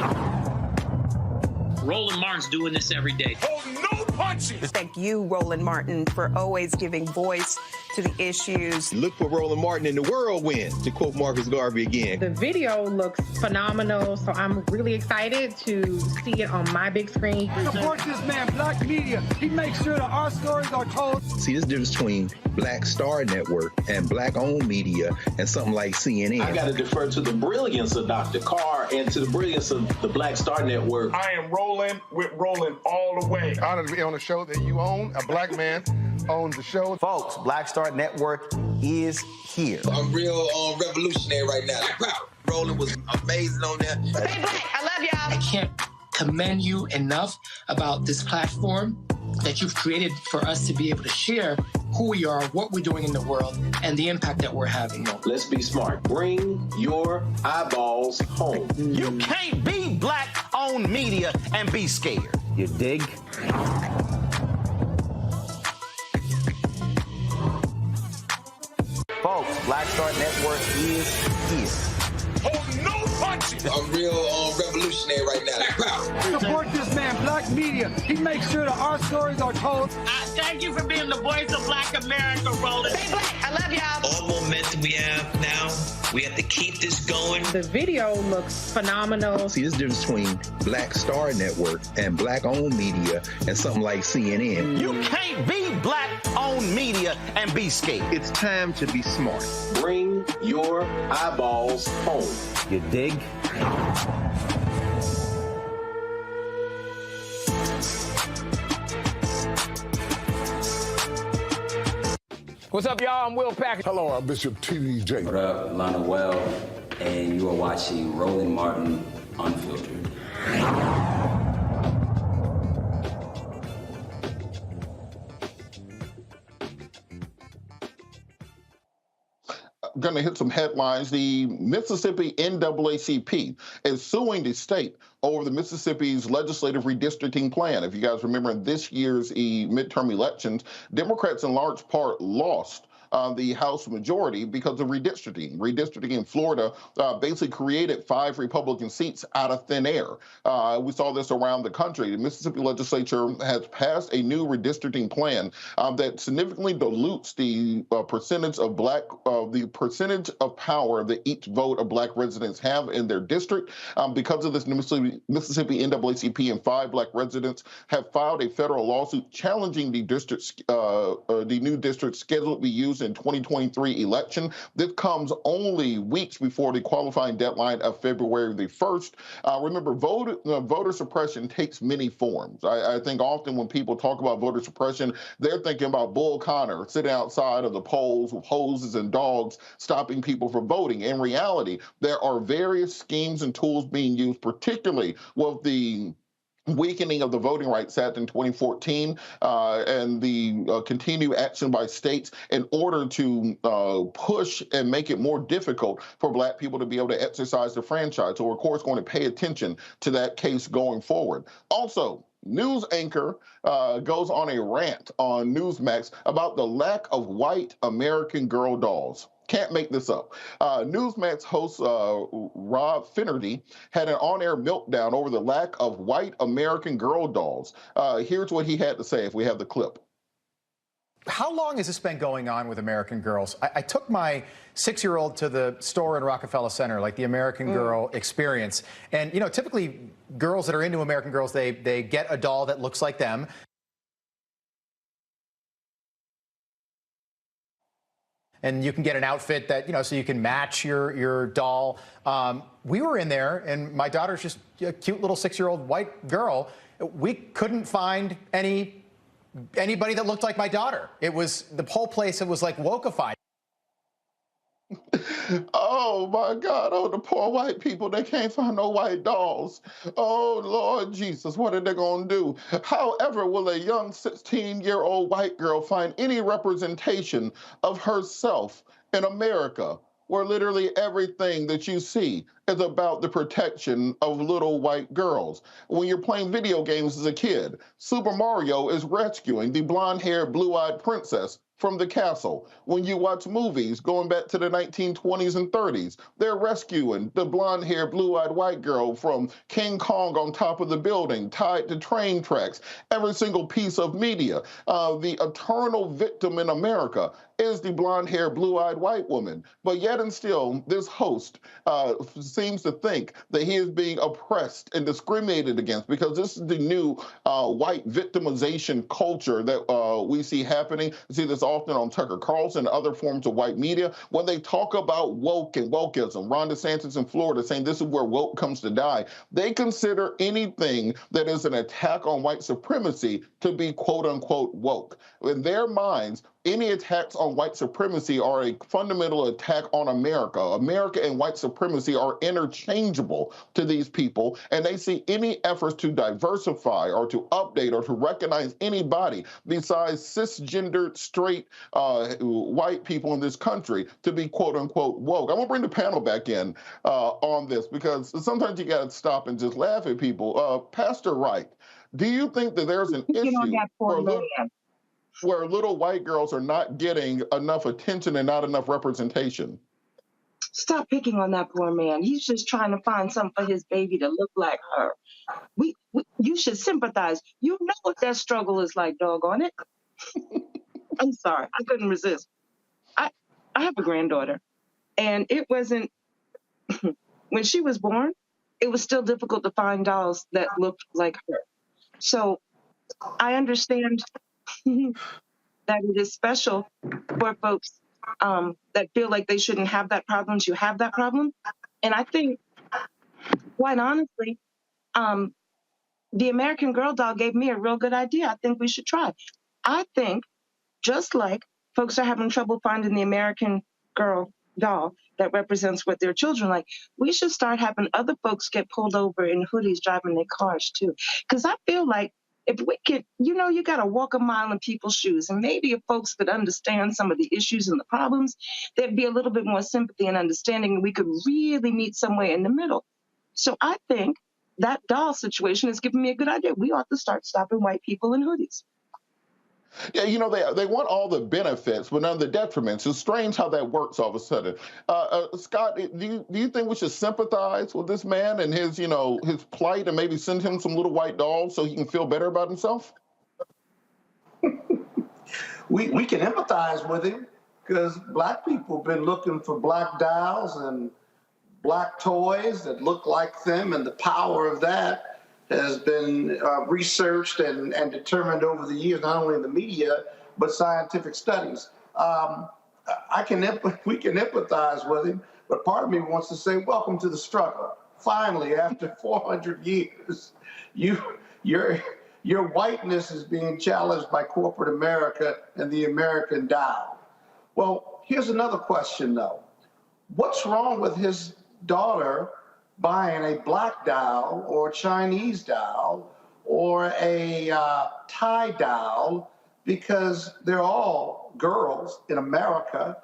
[SPEAKER 6] Roland Martin's doing this every day.
[SPEAKER 8] Oh, no punches! Thank you, Roland Martin, for always giving voice to the issues.
[SPEAKER 10] Look for Roland Martin in the whirlwind, to quote Marcus Garvey again.
[SPEAKER 11] The video looks phenomenal, so I'm really excited to see it on my big screen.
[SPEAKER 5] Support this man, Black Media. He makes sure that our stories are told.
[SPEAKER 10] See, this difference between Black Star Network and Black-owned media and something like CNN.
[SPEAKER 23] I got to defer to the brilliance of Dr. Carr and to the brilliance of the Black Star Network.
[SPEAKER 3] I am rolling with Roland all the way.
[SPEAKER 20] Honored to be on a show that you own. A black man owns the show.
[SPEAKER 2] Folks, Black Star Network is here.
[SPEAKER 25] I'm real revolutionary right now. Roland was amazing on there.
[SPEAKER 26] Hey, Black, I love y'all.
[SPEAKER 27] I can't commend you enough about this platform that you've created for us to be able to share who we are, what we're doing in the world, and the impact that we're having.
[SPEAKER 23] Let's be smart. Bring your eyeballs home.
[SPEAKER 2] You can't be Black-owned media and be scared. You dig? Folks, Black Star Network is here.
[SPEAKER 8] Oh, no punches!
[SPEAKER 25] I'm real revolutionary right now.
[SPEAKER 5] Support this man, Black Media. He makes sure that our stories are told.
[SPEAKER 27] Thank you for being the voice of Black America, Roland.
[SPEAKER 26] Hey, Black, I love y'all.
[SPEAKER 25] All momentum we have now, we have to keep this going.
[SPEAKER 11] The video looks phenomenal.
[SPEAKER 10] See, this difference between Black Star Network and Black-owned media and something like CNN.
[SPEAKER 2] You can't be Black-owned media and be scared.
[SPEAKER 10] It's time to be smart.
[SPEAKER 23] Bring your eyeballs home.
[SPEAKER 2] You dig?
[SPEAKER 28] What's up, y'all? I'm Will Packard.
[SPEAKER 20] Hello, I'm Bishop T.D.J.
[SPEAKER 29] What up, Lana Well, and you are watching Roland Martin Unfiltered.
[SPEAKER 1] Going to hit some headlines. The Mississippi NAACP is suing the state over the Mississippi's legislative redistricting plan. If you guys remember, in this year's midterm elections, Democrats in large part lost the House majority because of redistricting. Redistricting in Florida basically created 5 Republican seats out of thin air. We saw this around the country. The Mississippi legislature has passed a new redistricting plan that significantly dilutes the percentage of the percentage of power that each vote of Black residents have in their district. Because of this, Mississippi NAACP and 5 Black residents have filed a federal lawsuit challenging the new district scheduled to be used in 2023 election. This comes only weeks before the qualifying deadline of February the 1st. Remember, voter suppression takes many forms. I think often when people talk about voter suppression, they're thinking about Bull Connor sitting outside of the polls with hoses and dogs stopping people from voting. In reality, there are various schemes and tools being used, particularly with the weakening of the Voting Rights Act in 2014 and the continued action by states in order to push and make it more difficult for Black people to be able to exercise the franchise. So we're, of course, going to pay attention to that case going forward. Also, news anchor goes on a rant on Newsmax about the lack of white American Girl dolls. Can't make this up. Newsmax host Rob Finnerty had an on-air meltdown over the lack of white American Girl dolls. Here's what he had to say if we have the clip.
[SPEAKER 6] How long has this been going on with American Girls? I took my 6-year-old to the store in Rockefeller Center, like the American Girl experience. And, you know, typically girls that are into American Girls, they get a doll that looks like them. And you can get an outfit that, you know, so you can match your doll. We were in there, and my daughter's just a cute little 6-year-old white girl. We couldn't find anybody that looked like my daughter. It was the whole place. It was like wokeified.
[SPEAKER 1] Oh my God! Oh, the poor white people, they can't find no white dolls. Oh Lord Jesus, what are they gonna do? However, will a young 16-year-old white girl find any representation of herself in America, where literally everything that you see is about the protection of little white girls? When you're playing video games as a kid, Super Mario is rescuing the blonde-haired, blue-eyed princess from the castle. When you watch movies going back to the 1920s and 30s, they're rescuing the blonde-haired, blue-eyed white girl from King Kong on top of the building, tied to train tracks. Every single piece of media, the eternal victim in America is the blonde-haired, blue-eyed white woman. But yet and still, this host seems to think that he is being oppressed and discriminated against, because this is the new white victimization culture that we see happening. You see this often on Tucker Carlson and other forms of white media. When they talk about woke and wokeism, Ron DeSantis in Florida saying this is where woke comes to die, they consider anything that is an attack on white supremacy to be quote-unquote woke. In their minds, any attacks on white supremacy are a fundamental attack on America. America and white supremacy are interchangeable to these people, and they see any efforts to diversify or to update or to recognize anybody besides cisgendered, straight white people in this country to be quote-unquote woke. I'm gonna bring the panel back in on this, because sometimes you gotta stop and just laugh at people. Pastor Wright, do you think that there's an issue where little white girls are not getting enough attention and not enough representation?
[SPEAKER 4] Stop picking on that poor man. He's just trying to find something for his baby to look like her. You should sympathize. You know what that struggle is like, doggone it. I'm sorry, I couldn't resist. I have a granddaughter, and it wasn't, when she was born, it was still difficult to find dolls that looked like her. So I understand that it is special for folks that feel like they shouldn't have that problem to have that problem. And I think, quite honestly, the American Girl doll gave me a real good idea. I think we should try. I think, just like folks are having trouble finding the American Girl doll that represents what their children like, we should start having other folks get pulled over in hoodies driving their cars too. Because I feel like if we could, you know, you got to walk a mile in people's shoes. And maybe if folks could understand some of the issues and the problems, there'd be a little bit more sympathy and understanding, and we could really meet somewhere in the middle. So I think that doll situation is giving me a good idea. We ought to start stopping white people in hoodies.
[SPEAKER 1] Yeah, you know, they want all the benefits, but none of the detriments. It's strange how that works all of a sudden. Scott, do you think we should sympathize with this man and his, you know, his plight, and maybe send him some little white dolls so he can feel better about himself?
[SPEAKER 14] We can empathize with him, because black people have been looking for black dolls and black toys that look like them, and the power of that has been researched and determined over the years, not only in the media, but scientific studies. We can empathize with him, but part of me wants to say, welcome to the struggle. Finally, after 400 years, your whiteness is being challenged by corporate America and the American doll. Well, here's another question, though. What's wrong with his daughter buying a black doll or a Chinese doll or a Thai doll, because they're all girls in America?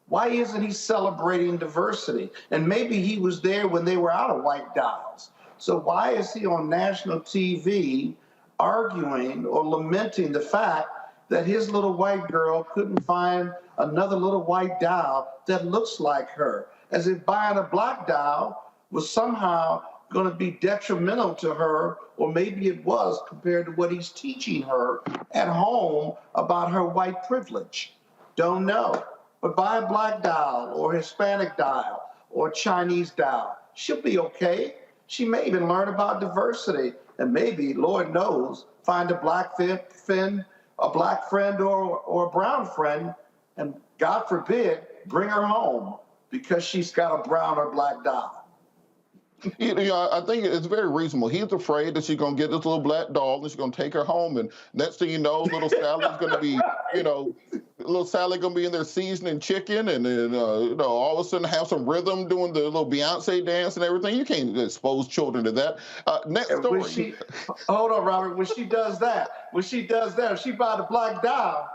[SPEAKER 14] Why isn't he celebrating diversity? And maybe he was there when they were out of white dolls. So why is he on national TV arguing or lamenting the fact that his little white girl couldn't find another little white doll that looks like her, as if buying a black doll was somehow going to be detrimental to her, or maybe it was compared to what he's teaching her at home about her white privilege. Don't know. But buy a black doll or Hispanic doll or Chinese doll. She'll be okay. She may even learn about diversity and maybe, Lord knows, find a black friend or a brown friend, and God forbid, bring her home because she's got a brown or black doll.
[SPEAKER 1] You know, I think it's very reasonable. He's afraid that she's going to get this little black doll and she's going to take her home. And next thing you know, little Sally's going to be, little Sally going to be in there seasoning chicken and then, all of a sudden have some rhythm doing the little Beyonce dance and everything. You can't expose children to that. Next story.
[SPEAKER 14] Hold on, Robert. When she does that, if she buy the black doll,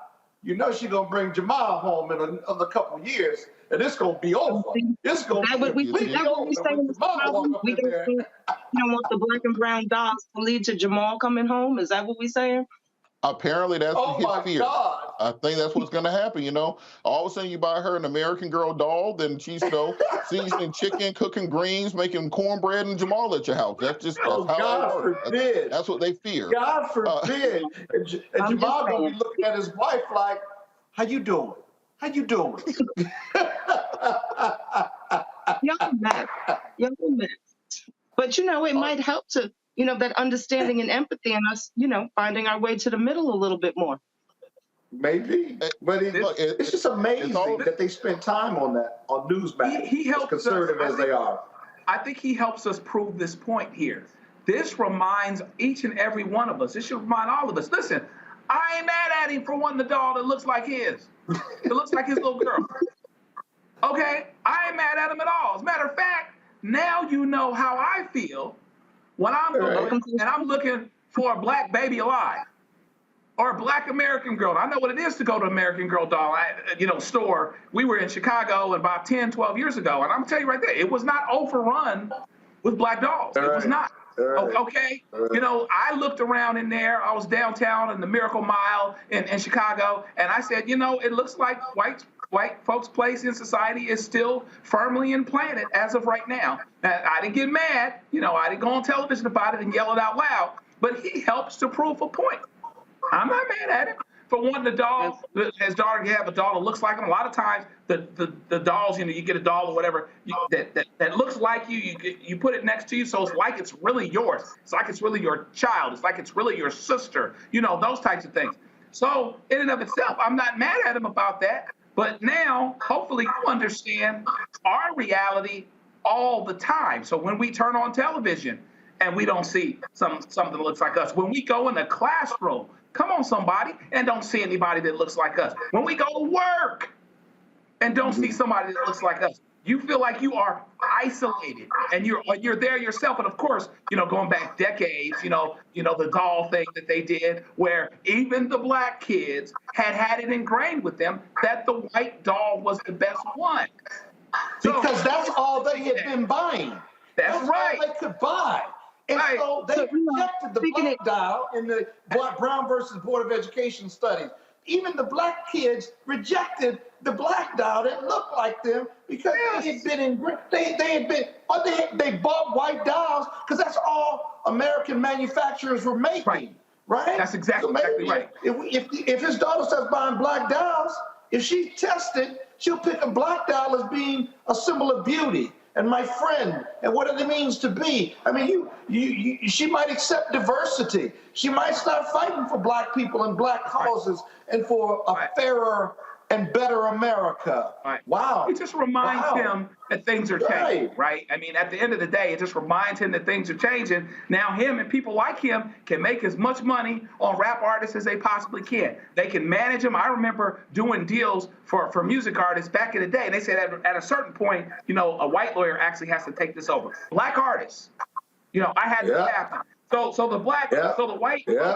[SPEAKER 14] she's going to bring Jamal home in a couple of years. And it's going to be over. It's going to be completely over.
[SPEAKER 4] We don't want the black and brown dolls to lead to Jamal coming home. Is that what we're saying?
[SPEAKER 1] Apparently, that's his fear.
[SPEAKER 14] God.
[SPEAKER 1] I think that's what's going to happen. All of a sudden, you buy her an American Girl doll, then she's seasoning chicken, cooking greens, making cornbread, and Jamal at your house. That's how
[SPEAKER 14] God
[SPEAKER 1] it works.
[SPEAKER 14] forbid.
[SPEAKER 1] That's what they fear.
[SPEAKER 14] God forbid. And Jamal going to be looking at his wife like, "How you doing? How you doing?"
[SPEAKER 4] Y'all mad. But it might help to, that understanding and empathy and us, finding our way to the middle a little bit more.
[SPEAKER 14] Maybe. But it's just amazing that they spend time on that, on Newsmax,
[SPEAKER 15] he helps
[SPEAKER 14] as conservative as they are.
[SPEAKER 15] I think he helps us prove this point here. This reminds each and every one of us. This should remind all of us. Listen, I ain't mad at him for wanting the doll that looks like his. It looks like his little girl. Okay? I ain't mad at him at all. As a matter of fact, now you know how I feel when I'm going and I'm looking for a black baby alive or a black American Girl. I know what it is to go to American Girl doll store. We were in Chicago about 10, 12 years ago, and I'm going to tell you right there, it was not overrun with black dolls. It was not. Okay? I looked around in there. I was downtown in the Miracle Mile in Chicago, and I said, it looks like white folks' place in society is still firmly implanted as of right now. I didn't get mad. I didn't go on television about it and yell it out loud, but he helps to prove a point. I'm not mad at him for wanting a doll. His daughter can have a doll that looks like him. A lot of times, the dolls, you get a doll or whatever that looks like you. You put it next to you, so it's like it's really yours. It's like it's really your child. It's like it's really your sister. Those types of things. So in and of itself, I'm not mad at him about that. But now, hopefully, you understand our reality all the time. So when we turn on television and we don't see something that looks like us, when we go in the classroom, come on, somebody, and don't see anybody that looks like us. When we go to work and don't see somebody that looks like us, you feel like you are isolated and you're there yourself. And of course, going back decades, the doll thing that they did where even the black kids had it ingrained with them that the white doll was the best one.
[SPEAKER 14] Because that's all they had been buying.
[SPEAKER 15] That's right.
[SPEAKER 14] All they could buy. And so they rejected the black doll in the Brown versus Board of Education studies. Even the black kids rejected the black doll that looked like them because they had been they bought white dolls because that's all American manufacturers were making, right?
[SPEAKER 15] That's exactly right.
[SPEAKER 14] If his daughter starts buying black dolls, if she's tested, she'll pick a black doll as being a symbol of beauty and my friend and what it means to be. I mean, she might accept diversity. She might start fighting for black people and black causes and for a fairer and better America.
[SPEAKER 15] Right.
[SPEAKER 14] Wow.
[SPEAKER 15] It just reminds him that things are changing, right? I mean, at the end of the day, it just reminds him that things are changing. Now him and people like him can make as much money on rap artists as they possibly can. They can manage them. I remember doing deals for music artists back in the day, and they said at a certain point, a white lawyer actually has to take this over. Black artists, I had to happen. So the white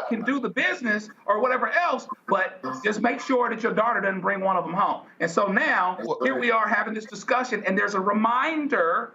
[SPEAKER 15] can do the business or whatever else, but just make sure that your daughter doesn't bring one of them home. And so now here we are having this discussion, and there's a reminder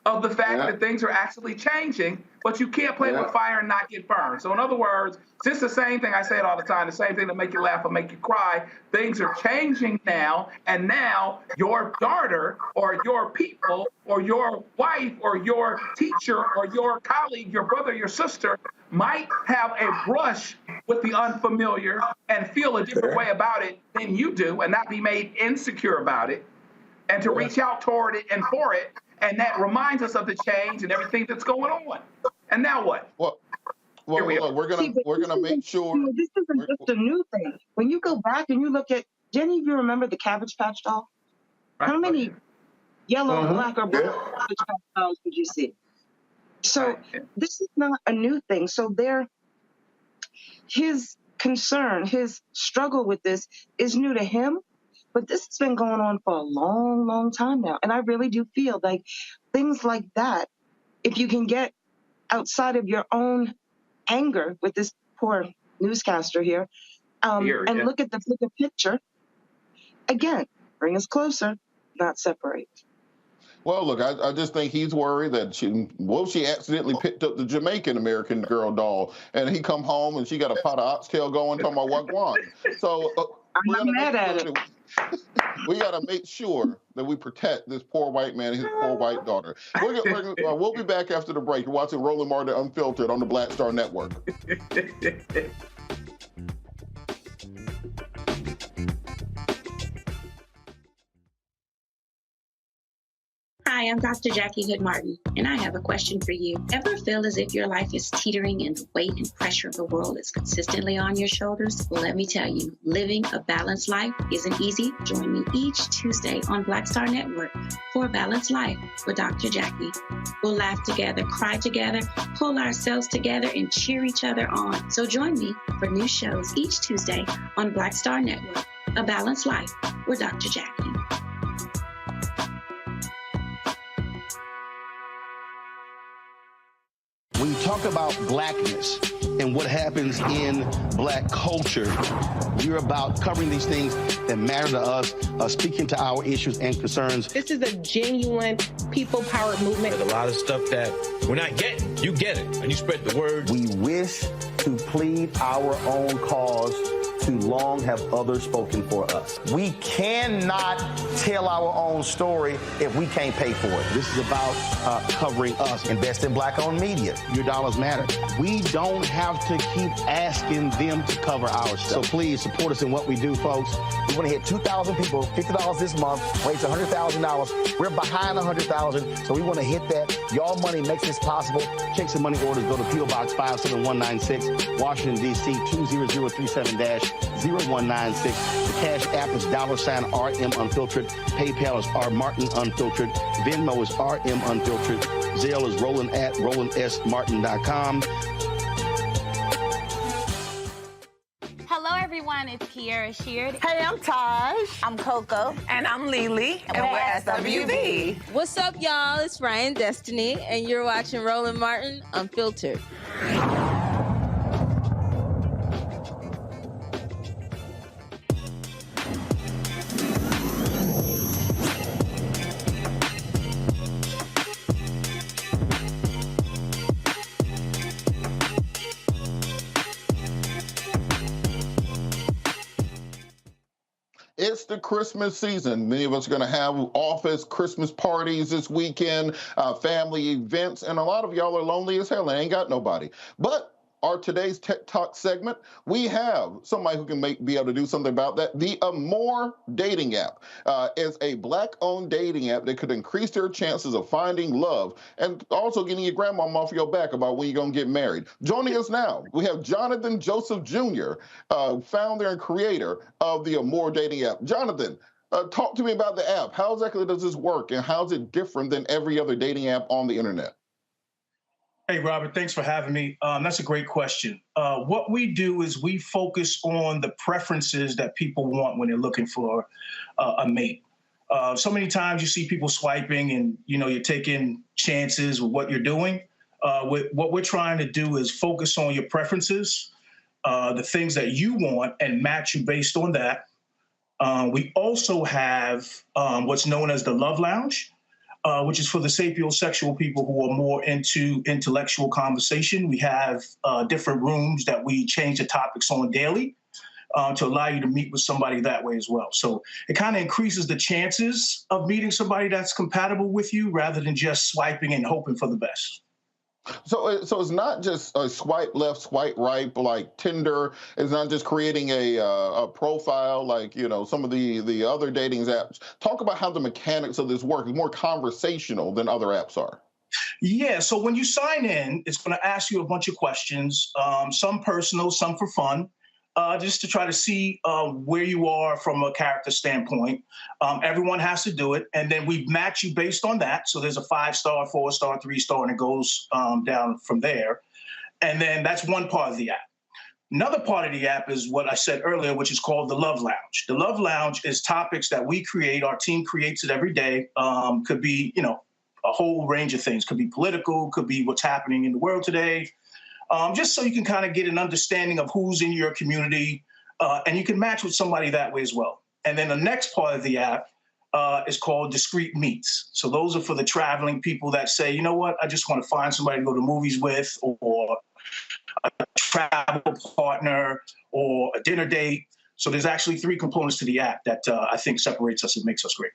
[SPEAKER 15] of the fact that things are actually changing, but you can't play with fire and not get burned. So in other words, it's the same thing I say it all the time, the same thing that make you laugh or make you cry. Things are changing now, and now your daughter or your people or your wife or your teacher or your colleague, your brother, your sister might have a brush with the unfamiliar and feel a different way about it than you do and not be made insecure about it, and to reach out toward it and for it. And that reminds us of the change and everything that's going on. And now what?
[SPEAKER 1] Well, look, we're gonna make sure.
[SPEAKER 4] This isn't just a new thing. When you go back and you look at, Jenny, if you remember the Cabbage Patch doll, how many yellow, black, or brown Cabbage Patch dolls did you see? So this is not a new thing. So his concern, his struggle with this is new to him. But this has been going on for a long, long time now. And I really do feel like things like that, if you can get outside of your own anger with this poor newscaster here, and look at the bigger picture, again, bring us closer, not separate.
[SPEAKER 1] Well, look, I just think he's worried that she accidentally picked up the Jamaican American Girl doll, and he come home and she got a pot of oxtail going, talking about wagwan. So
[SPEAKER 4] I'm not mad at it.
[SPEAKER 1] We got to make sure that we protect this poor white man and his poor white daughter. We'll be back after the break. You're watching Roland Martin Unfiltered on the Black Star Network.
[SPEAKER 7] Hi, I'm Dr. Jackie Hood Martin, and I have a question for you. Ever feel as if your life is teetering and the weight and pressure of the world is consistently on your shoulders? Well, let me tell you, living a balanced life isn't easy. Join me each Tuesday on Black Star Network for a Balanced Life with Dr. Jackie. We'll laugh together, cry together, pull ourselves together, and cheer each other on. So join me for new shows each Tuesday on Black Star Network, A Balanced Life with Dr. Jackie.
[SPEAKER 9] When you talk about blackness and what happens in black culture, we're about covering these things that matter to us, speaking to our issues and concerns.
[SPEAKER 11] This is a genuine people-powered movement.
[SPEAKER 12] There's a lot of stuff that we're not getting. You get it, and you spread the word.
[SPEAKER 2] We wish to plead our own cause. Too long have others spoken for us. We cannot tell our own story if we can't pay for it.
[SPEAKER 9] This is about covering us.
[SPEAKER 2] Invest in black-owned media.
[SPEAKER 9] Your dollars matter. We don't have to keep asking them to cover our stuff. So please support us in what we do, folks.
[SPEAKER 2] We want to hit 2,000 people, $50 this month, raise $100,000. We're behind 100,000, so we want to hit that. Y'all money makes this possible.
[SPEAKER 9] Checks and money orders go to P.O. Box 57196, Washington, D.C. 20037-0196. The Cash App is $RM Unfiltered. PayPal is R Martin Unfiltered. Venmo is RM Unfiltered. Zelle is roland@rolandsmartin.com.
[SPEAKER 13] Hello, everyone. It's Kiara Sheard.
[SPEAKER 16] Hey, I'm Taj. I'm Coco.
[SPEAKER 13] And I'm Lily.
[SPEAKER 16] And we're SWV.
[SPEAKER 17] What's up, y'all? It's Ryan Destiny, and you're watching Roland Martin Unfiltered.
[SPEAKER 1] It's the Christmas season. Many of us are going to have office Christmas parties this weekend, family events, and a lot of y'all are lonely as hell and ain't got nobody. But our today's Tech Talk segment, we have somebody who can be able to do something about that. The Amore dating app is a black-owned dating app that could increase their chances of finding love and also getting your grandmama off your back about when you're going to get married. Joining us now, we have Jonathan Joseph Jr., founder and creator of the Amore dating app. Jonathan, talk to me about the app. How exactly does this work, and how is it different than every other dating app on the internet?
[SPEAKER 18] Hey, Robert, thanks for having me. That's a great question. What we do is we focus on the preferences that people want when they're looking for a mate. So many times you see people swiping and, you're taking chances with what you're doing. What we're trying to do is focus on your preferences, the things that you want, and match you based on that. We also have what's known as the Love Lounge. which is for the sapiosexual people who are more into intellectual conversation. We have different rooms that we change the topics on daily to allow you to meet with somebody that way as well. So it kind of increases the chances of meeting somebody that's compatible with you rather than just swiping and hoping for the best.
[SPEAKER 1] So it's not just a swipe left, swipe right, but like Tinder. It's not just creating a profile like, you know, some of the other dating apps. Talk about how the mechanics of this work is more conversational than other apps are.
[SPEAKER 18] Yeah, so when you sign in, it's going to ask you a bunch of questions, some personal, some for fun. Just to try to see where you are from a character standpoint. Everyone has to do it, and then we match you based on that. So there's a 5-star, 4-star, 3-star, and it goes down from there. And then that's one part of the app. Another part of the app is what I said earlier, which is called the Love Lounge. The Love Lounge is topics that we create. Our team creates it every day. Could be, you know, a whole range of things. Could be political, could be what's happening in the world today. Just so you can kind of get an understanding of who's in your community, and you can match with somebody that way as well. And then the next part of the app is called Discreet Meets. So those are for the traveling people that say, you know what, I just want to find somebody to go to movies with, or a travel partner, or a dinner date. So there's actually 3 components to the app that I think separates us and makes us great.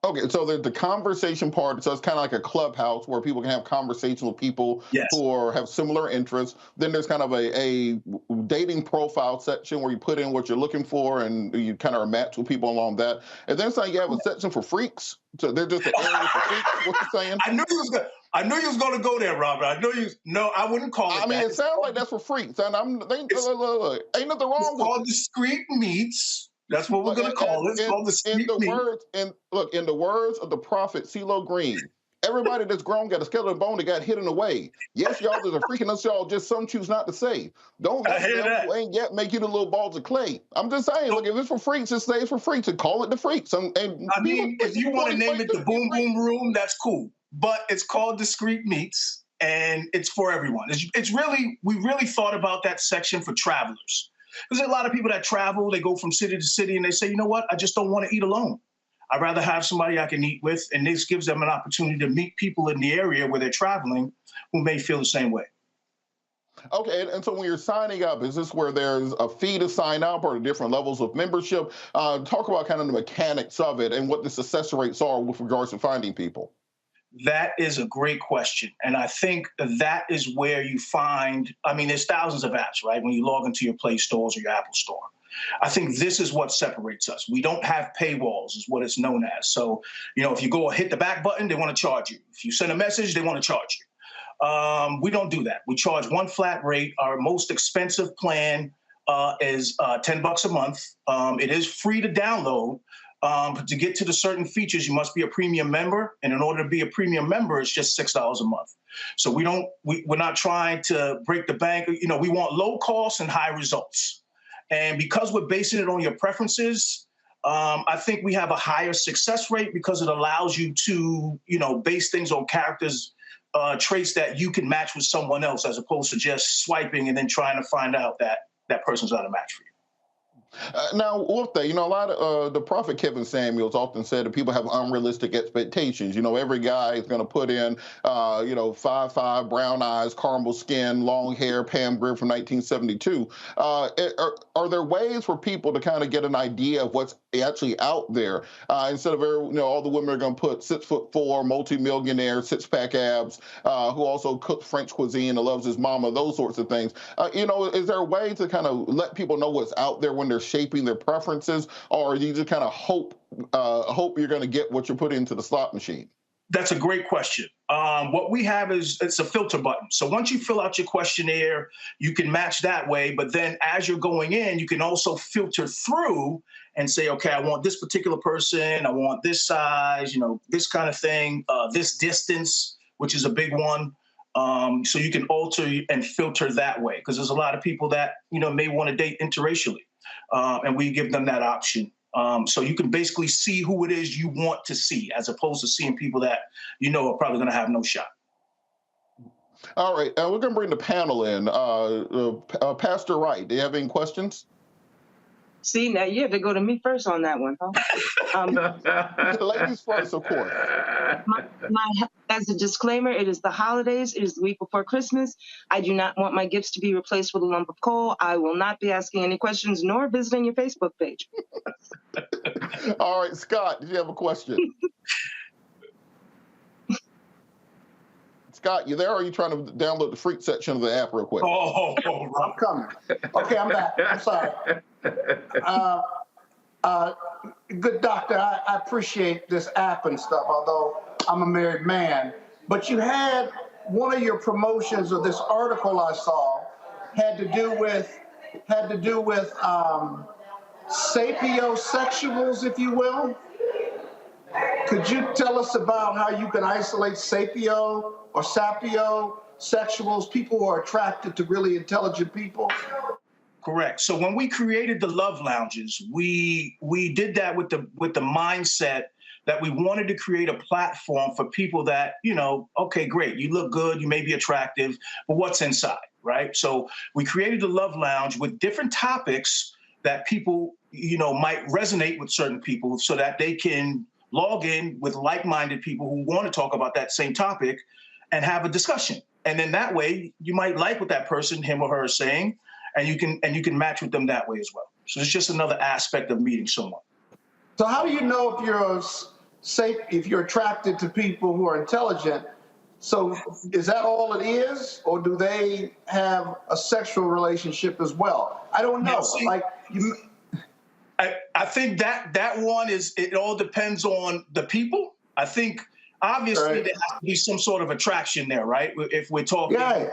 [SPEAKER 1] Okay, so the conversation part, so it's kind of like a clubhouse where people can have conversations with people who have similar interests. Then there's kind of a dating profile section where you put in what you're looking for and you kind of match with people along that. And then it's like you have a section for freaks. So they're just an area for freaks. What you saying?
[SPEAKER 18] I knew you was going to go there, Robert. I wouldn't call it.
[SPEAKER 1] I mean, it sounds like that's for freaks. And look, ain't nothing wrong with it.
[SPEAKER 18] It's called Discreet Meets. That's what we're going to call it. It's called Discreet Meets.
[SPEAKER 1] In the words of the prophet CeeLo Green, everybody that's grown got a skeleton bone that got hidden away. Yes, y'all, there's a freaking us, y'all, just some choose not to say. Don't let them who ain't yet make you the little balls of clay. I'm just saying, look, if it's for freaks, just say it's for freaks and call it the freaks.
[SPEAKER 18] I mean, if you want to name it the Boom Boom Room, that's cool. But it's called Discreet Meets, and it's for everyone. It's really, we really thought about that section for travelers. There's a lot of people that travel, they go from city to city, and they say, you know what, I just don't want to eat alone. I'd rather have somebody I can eat with, and this gives them an opportunity to meet people in the area where they're traveling who may feel the same way.
[SPEAKER 1] Okay, and so when you're signing up, is this where there's a fee to sign up or different levels of membership? Talk about kind of the mechanics of it and what the success rates are with regards to finding people.
[SPEAKER 18] That is a great question. And I think that is where you find, I mean, there's thousands of apps, right? When you log into your Play stores or your Apple store. I think this is what separates us. We don't have paywalls is what it's known as. So, you know, if you go hit the back button, they want to charge you. If you send a message, they want to charge you. We don't do that. We charge one flat rate. Our most expensive plan is $10 a month. It is free to download. But to get to the certain features, you must be a premium member. And in order to be a premium member, it's just $6 a month. So we're not trying to break the bank. You know, we want low costs and high results. And because we're basing it on your preferences, I think we have a higher success rate because it allows you to, you know, base things on characters, traits that you can match with someone else as opposed to just swiping and then trying to find out that that person's not a match for you.
[SPEAKER 1] Now, with that, you know, a lot of the prophet Kevin Samuels often said that people have unrealistic expectations. You know, every guy is going to put in, you know, 5'5", brown eyes, caramel skin, long hair, Pam Grier from 1972. Are there ways for people to kind of get an idea of what's actually out there instead of, you know, all the women are going to put 6'4", multi-millionaire, six-pack abs, who also cooks French cuisine and loves his mama, those sorts of things. You know, is there a way to kind of let people know what's out there when they're shaping their preferences, or you just kind of hope you're going to get what you put into the slot machine?
[SPEAKER 18] That's a great question. What we have is it's a filter button. So once you fill out your questionnaire, you can match that way. But then as you're going in, you can also filter through and say, okay, I want this particular person. I want this size, you know, this kind of thing, this distance, which is a big one. So you can alter and filter that way because there's a lot of people that, you know, may want to date interracially. And we give them that option. So you can basically see who it is you want to see as opposed to seeing people that you know are probably going to have no shot.
[SPEAKER 1] All right. We're going to bring the panel in. Pastor Wright, do you have any questions?
[SPEAKER 4] See, now you have to go to me first on that one, huh?
[SPEAKER 1] Ladies first, of course.
[SPEAKER 4] As a disclaimer, it is the holidays. It is the week before Christmas. I do not want my gifts to be replaced with a lump of coal. I will not be asking any questions nor visiting your Facebook page.
[SPEAKER 1] All right, Scott, did you have a question? Scott, you there, or are you trying to download the freak section of the app real quick?
[SPEAKER 14] I'm coming. Okay, I'm back. I'm sorry. Good doctor, I appreciate this app and stuff, although I'm a married man. But you had one of your promotions of this article I saw had to do with sapiosexuals, if you will. Could you tell us about how you can isolate sapio or sapiosexuals, people who are attracted to really intelligent people?
[SPEAKER 18] Correct. So when we created the love lounges, we did that with the mindset that we wanted to create a platform for people that, okay, great, you look good, you may be attractive, but what's inside, right? So we created the love lounge with different topics that people, might resonate with certain people so that they can log in with like-minded people who want to talk about that same topic and have a discussion. And then that way you might like what that person, him or her, is saying, and you can match with them that way as well. So it's just another aspect of meeting someone.
[SPEAKER 14] So how do you know if you're attracted to people who are intelligent? So is that all it is, or do they have a sexual relationship as well? I don't know.
[SPEAKER 18] I think that one it all depends on the people. I think obviously there has to be some sort of attraction there, right? If we're talking about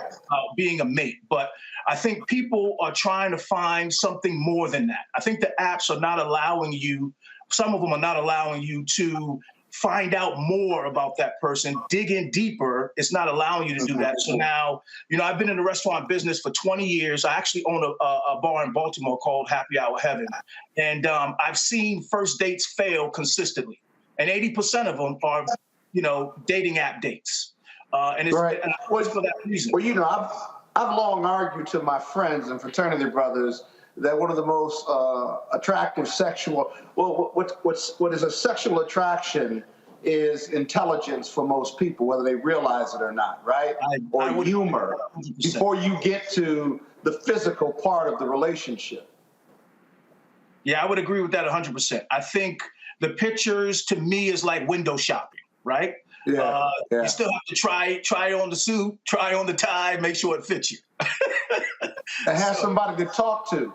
[SPEAKER 18] being a mate. But I think people are trying to find something more than that. I think the apps are not allowing you, some of them are not allowing you to find out more about that person, dig in deeper. It's not allowing you to do that. So now, I've been in the restaurant business for 20 years. I actually own a bar in Baltimore called Happy Hour Heaven. And I've seen first dates fail consistently. And 80% of them are, dating app dates. And it's for that reason.
[SPEAKER 14] Well, I've long argued to my friends and fraternity brothers that one of the most attractive what is a sexual attraction is intelligence for most people, whether they realize it or not, right? Or humor, 100%. Before you get to the physical part of the relationship.
[SPEAKER 18] Yeah, I would agree with that 100%. I think the pictures, to me, is like window shopping, right?
[SPEAKER 14] Yeah.
[SPEAKER 18] You still have to try on the suit, try on the tie, make sure it fits you.
[SPEAKER 14] And have somebody to talk to.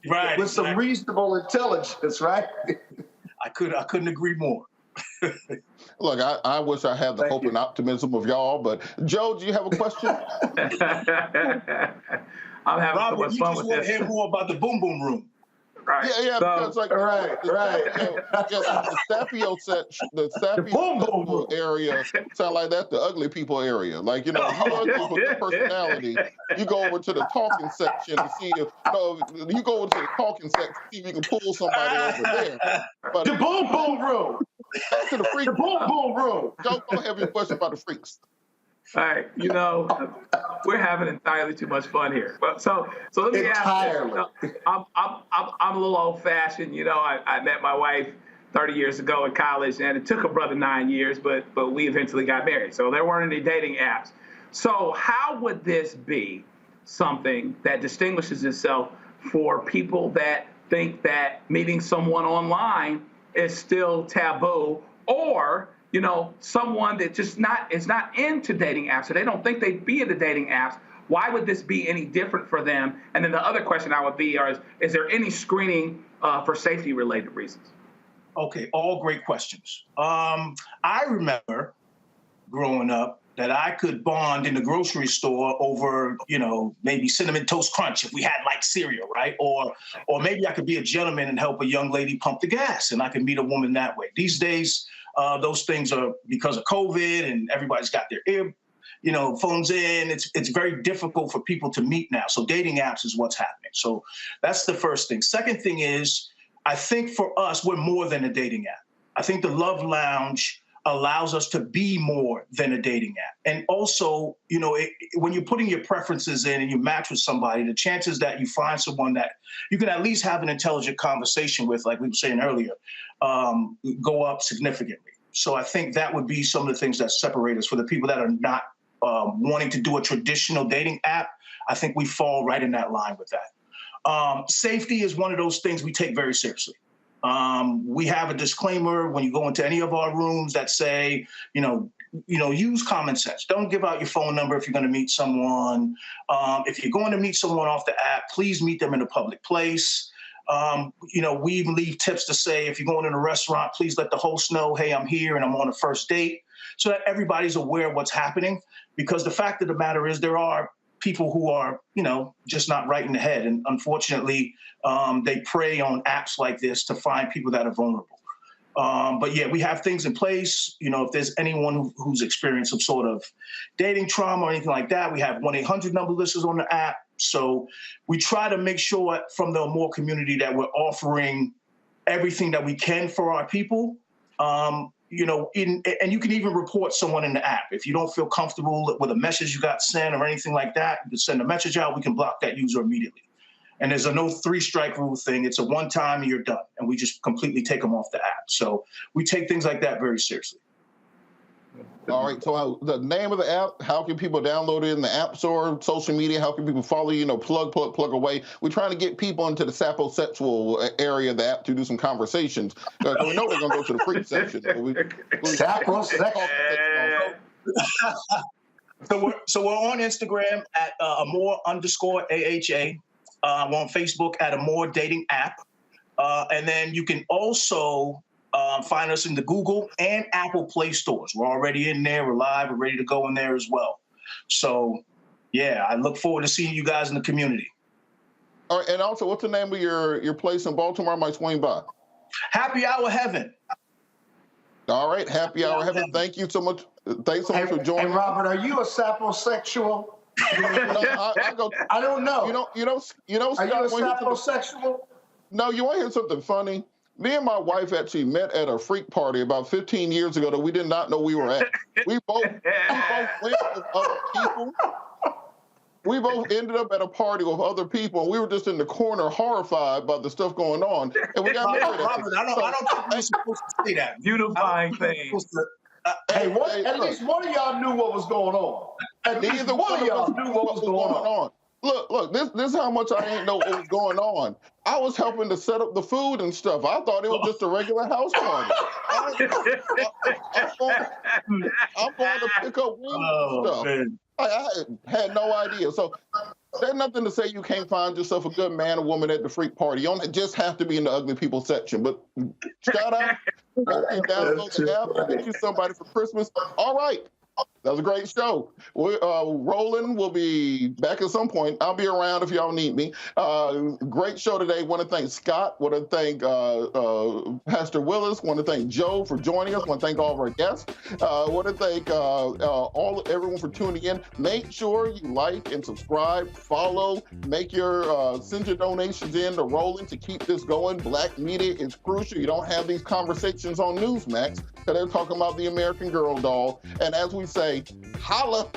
[SPEAKER 18] Right.
[SPEAKER 14] With some reasonable intelligence, right?
[SPEAKER 18] I couldn't agree more.
[SPEAKER 1] Look, I wish I had the hope and optimism of y'all, but Joe, do you have a question?
[SPEAKER 15] I'm having
[SPEAKER 18] Robert,
[SPEAKER 15] so much fun with this.
[SPEAKER 18] You just want to hear more about the boom boom room.
[SPEAKER 15] Right.
[SPEAKER 1] Yeah, because the sapio area sound like that's the ugly people area. Like, if you're ugly with your personality, you go over to the talking section to see if you go over to the talking section to see if you can pull somebody over there. But
[SPEAKER 14] the boom boom room.
[SPEAKER 1] Back to the freak.
[SPEAKER 14] The boom boom room.
[SPEAKER 1] Don't have any question about the freaks.
[SPEAKER 15] All right, we're having entirely too much fun here. So let me ask you. I'm a little old-fashioned. I met my wife 30 years ago in college, and it took a brother 9 years, but we eventually got married. So there weren't any dating apps. So how would this be something that distinguishes itself for people that think that meeting someone online is still taboo, or someone that is not into dating apps, so they don't think they'd be into dating apps? Why would this be any different for them? And then the other question I would be is there any screening for safety-related reasons?
[SPEAKER 18] Okay, all great questions. I remember growing up that I could bond in the grocery store over, maybe Cinnamon Toast Crunch if we had like cereal, right? Or maybe I could be a gentleman and help a young lady pump the gas, and I could meet a woman that way. These days, those things are, because of COVID and everybody's got their phones in. It's very difficult for people to meet now. So dating apps is what's happening. So that's the first thing. Second thing is, I think for us, we're more than a dating app. I think the Love Lounge allows us to be more than a dating app. And also, when you're putting your preferences in and you match with somebody, the chances that you find someone that you can at least have an intelligent conversation with, like we were saying earlier, go up significantly. So I think that would be some of the things that separate us. For the people that are not wanting to do a traditional dating app, I think we fall right in that line with that. Safety is one of those things we take very seriously. We have a disclaimer when you go into any of our rooms that say, use common sense. Don't give out your phone number if you're going to meet someone. If you're going to meet someone off the app, please meet them in a public place. We even leave tips to say, if you're going in a restaurant, please let the host know, hey, I'm here and I'm on a first date, so that everybody's aware of what's happening. Because the fact of the matter is there are people who are, just not right in the head. And unfortunately, they prey on apps like this to find people that are vulnerable. But yeah, we have things in place. If there's anyone who's experienced some sort of dating trauma or anything like that, we have 1-800 number listed on the app. So we try to make sure from the Amore community that we're offering everything that we can for our people. And you can even report someone in the app. If you don't feel comfortable with a message you got sent or anything like that, you can send a message out. We can block that user immediately. And there's a no 3-strike rule thing. It's a one time and you're done. And we just completely take them off the app. So we take things like that very seriously.
[SPEAKER 1] All right. So the name of the app, how can people download it in the App Store, social media? How can people follow you? Plug away. We're trying to get people into the saposexual area of the app to do some conversations. We know they're going to go to the freak section.
[SPEAKER 18] Saposexual. So we're on Instagram at Amore_AHA. We're on Facebook at Amore Dating App. And then you can also find us in the Google and Apple Play stores. We're already in there. We're live. We're ready to go in there as well. So, yeah, I look forward to seeing you guys in the community.
[SPEAKER 1] All right, and also, what's the name of your place in Baltimore? I might swing by.
[SPEAKER 18] Happy Hour Heaven.
[SPEAKER 1] All right, Happy Hour Heaven. Thank you so much. Thanks so much for joining.
[SPEAKER 14] And Robert, are you a saposexual? I don't know.
[SPEAKER 1] Are you a
[SPEAKER 14] saposexual?
[SPEAKER 1] No, you want to hear something funny? Me and my wife actually met at a freak party about 15 years ago that we did not know we were at. We both went with other people. We both ended up at a party with other people, and we were just in the corner horrified by the stuff going on. And we got married.
[SPEAKER 18] Robert, I don't think we're supposed to say that.
[SPEAKER 15] Unifying thing.
[SPEAKER 14] At least one of y'all knew what was going on.
[SPEAKER 1] Neither one of y'all knew what was going on. Look, this is how much I ain't know what was going on. I was helping to set up the food and stuff. I thought it was just a regular house party. I'm going to pick up wings and stuff. Man. I had no idea. So there's nothing to say you can't find yourself a good man or woman at the freak party. You don't just have to be in the ugly people section. But shout out. Download the app. Get you somebody for Christmas. All right. That was a great show. Roland will be back at some point. I'll be around if y'all need me. Great show today. Want to thank Scott. Want to thank Pastor Willis. Want to thank Joe for joining us. Want to thank all of our guests. Want to thank everyone for tuning in. Make sure you like and subscribe, follow, send your donations in to Roland to keep this going. Black media is crucial. You don't have these conversations on Newsmax because they're talking about the American Girl doll. And as we say, holla.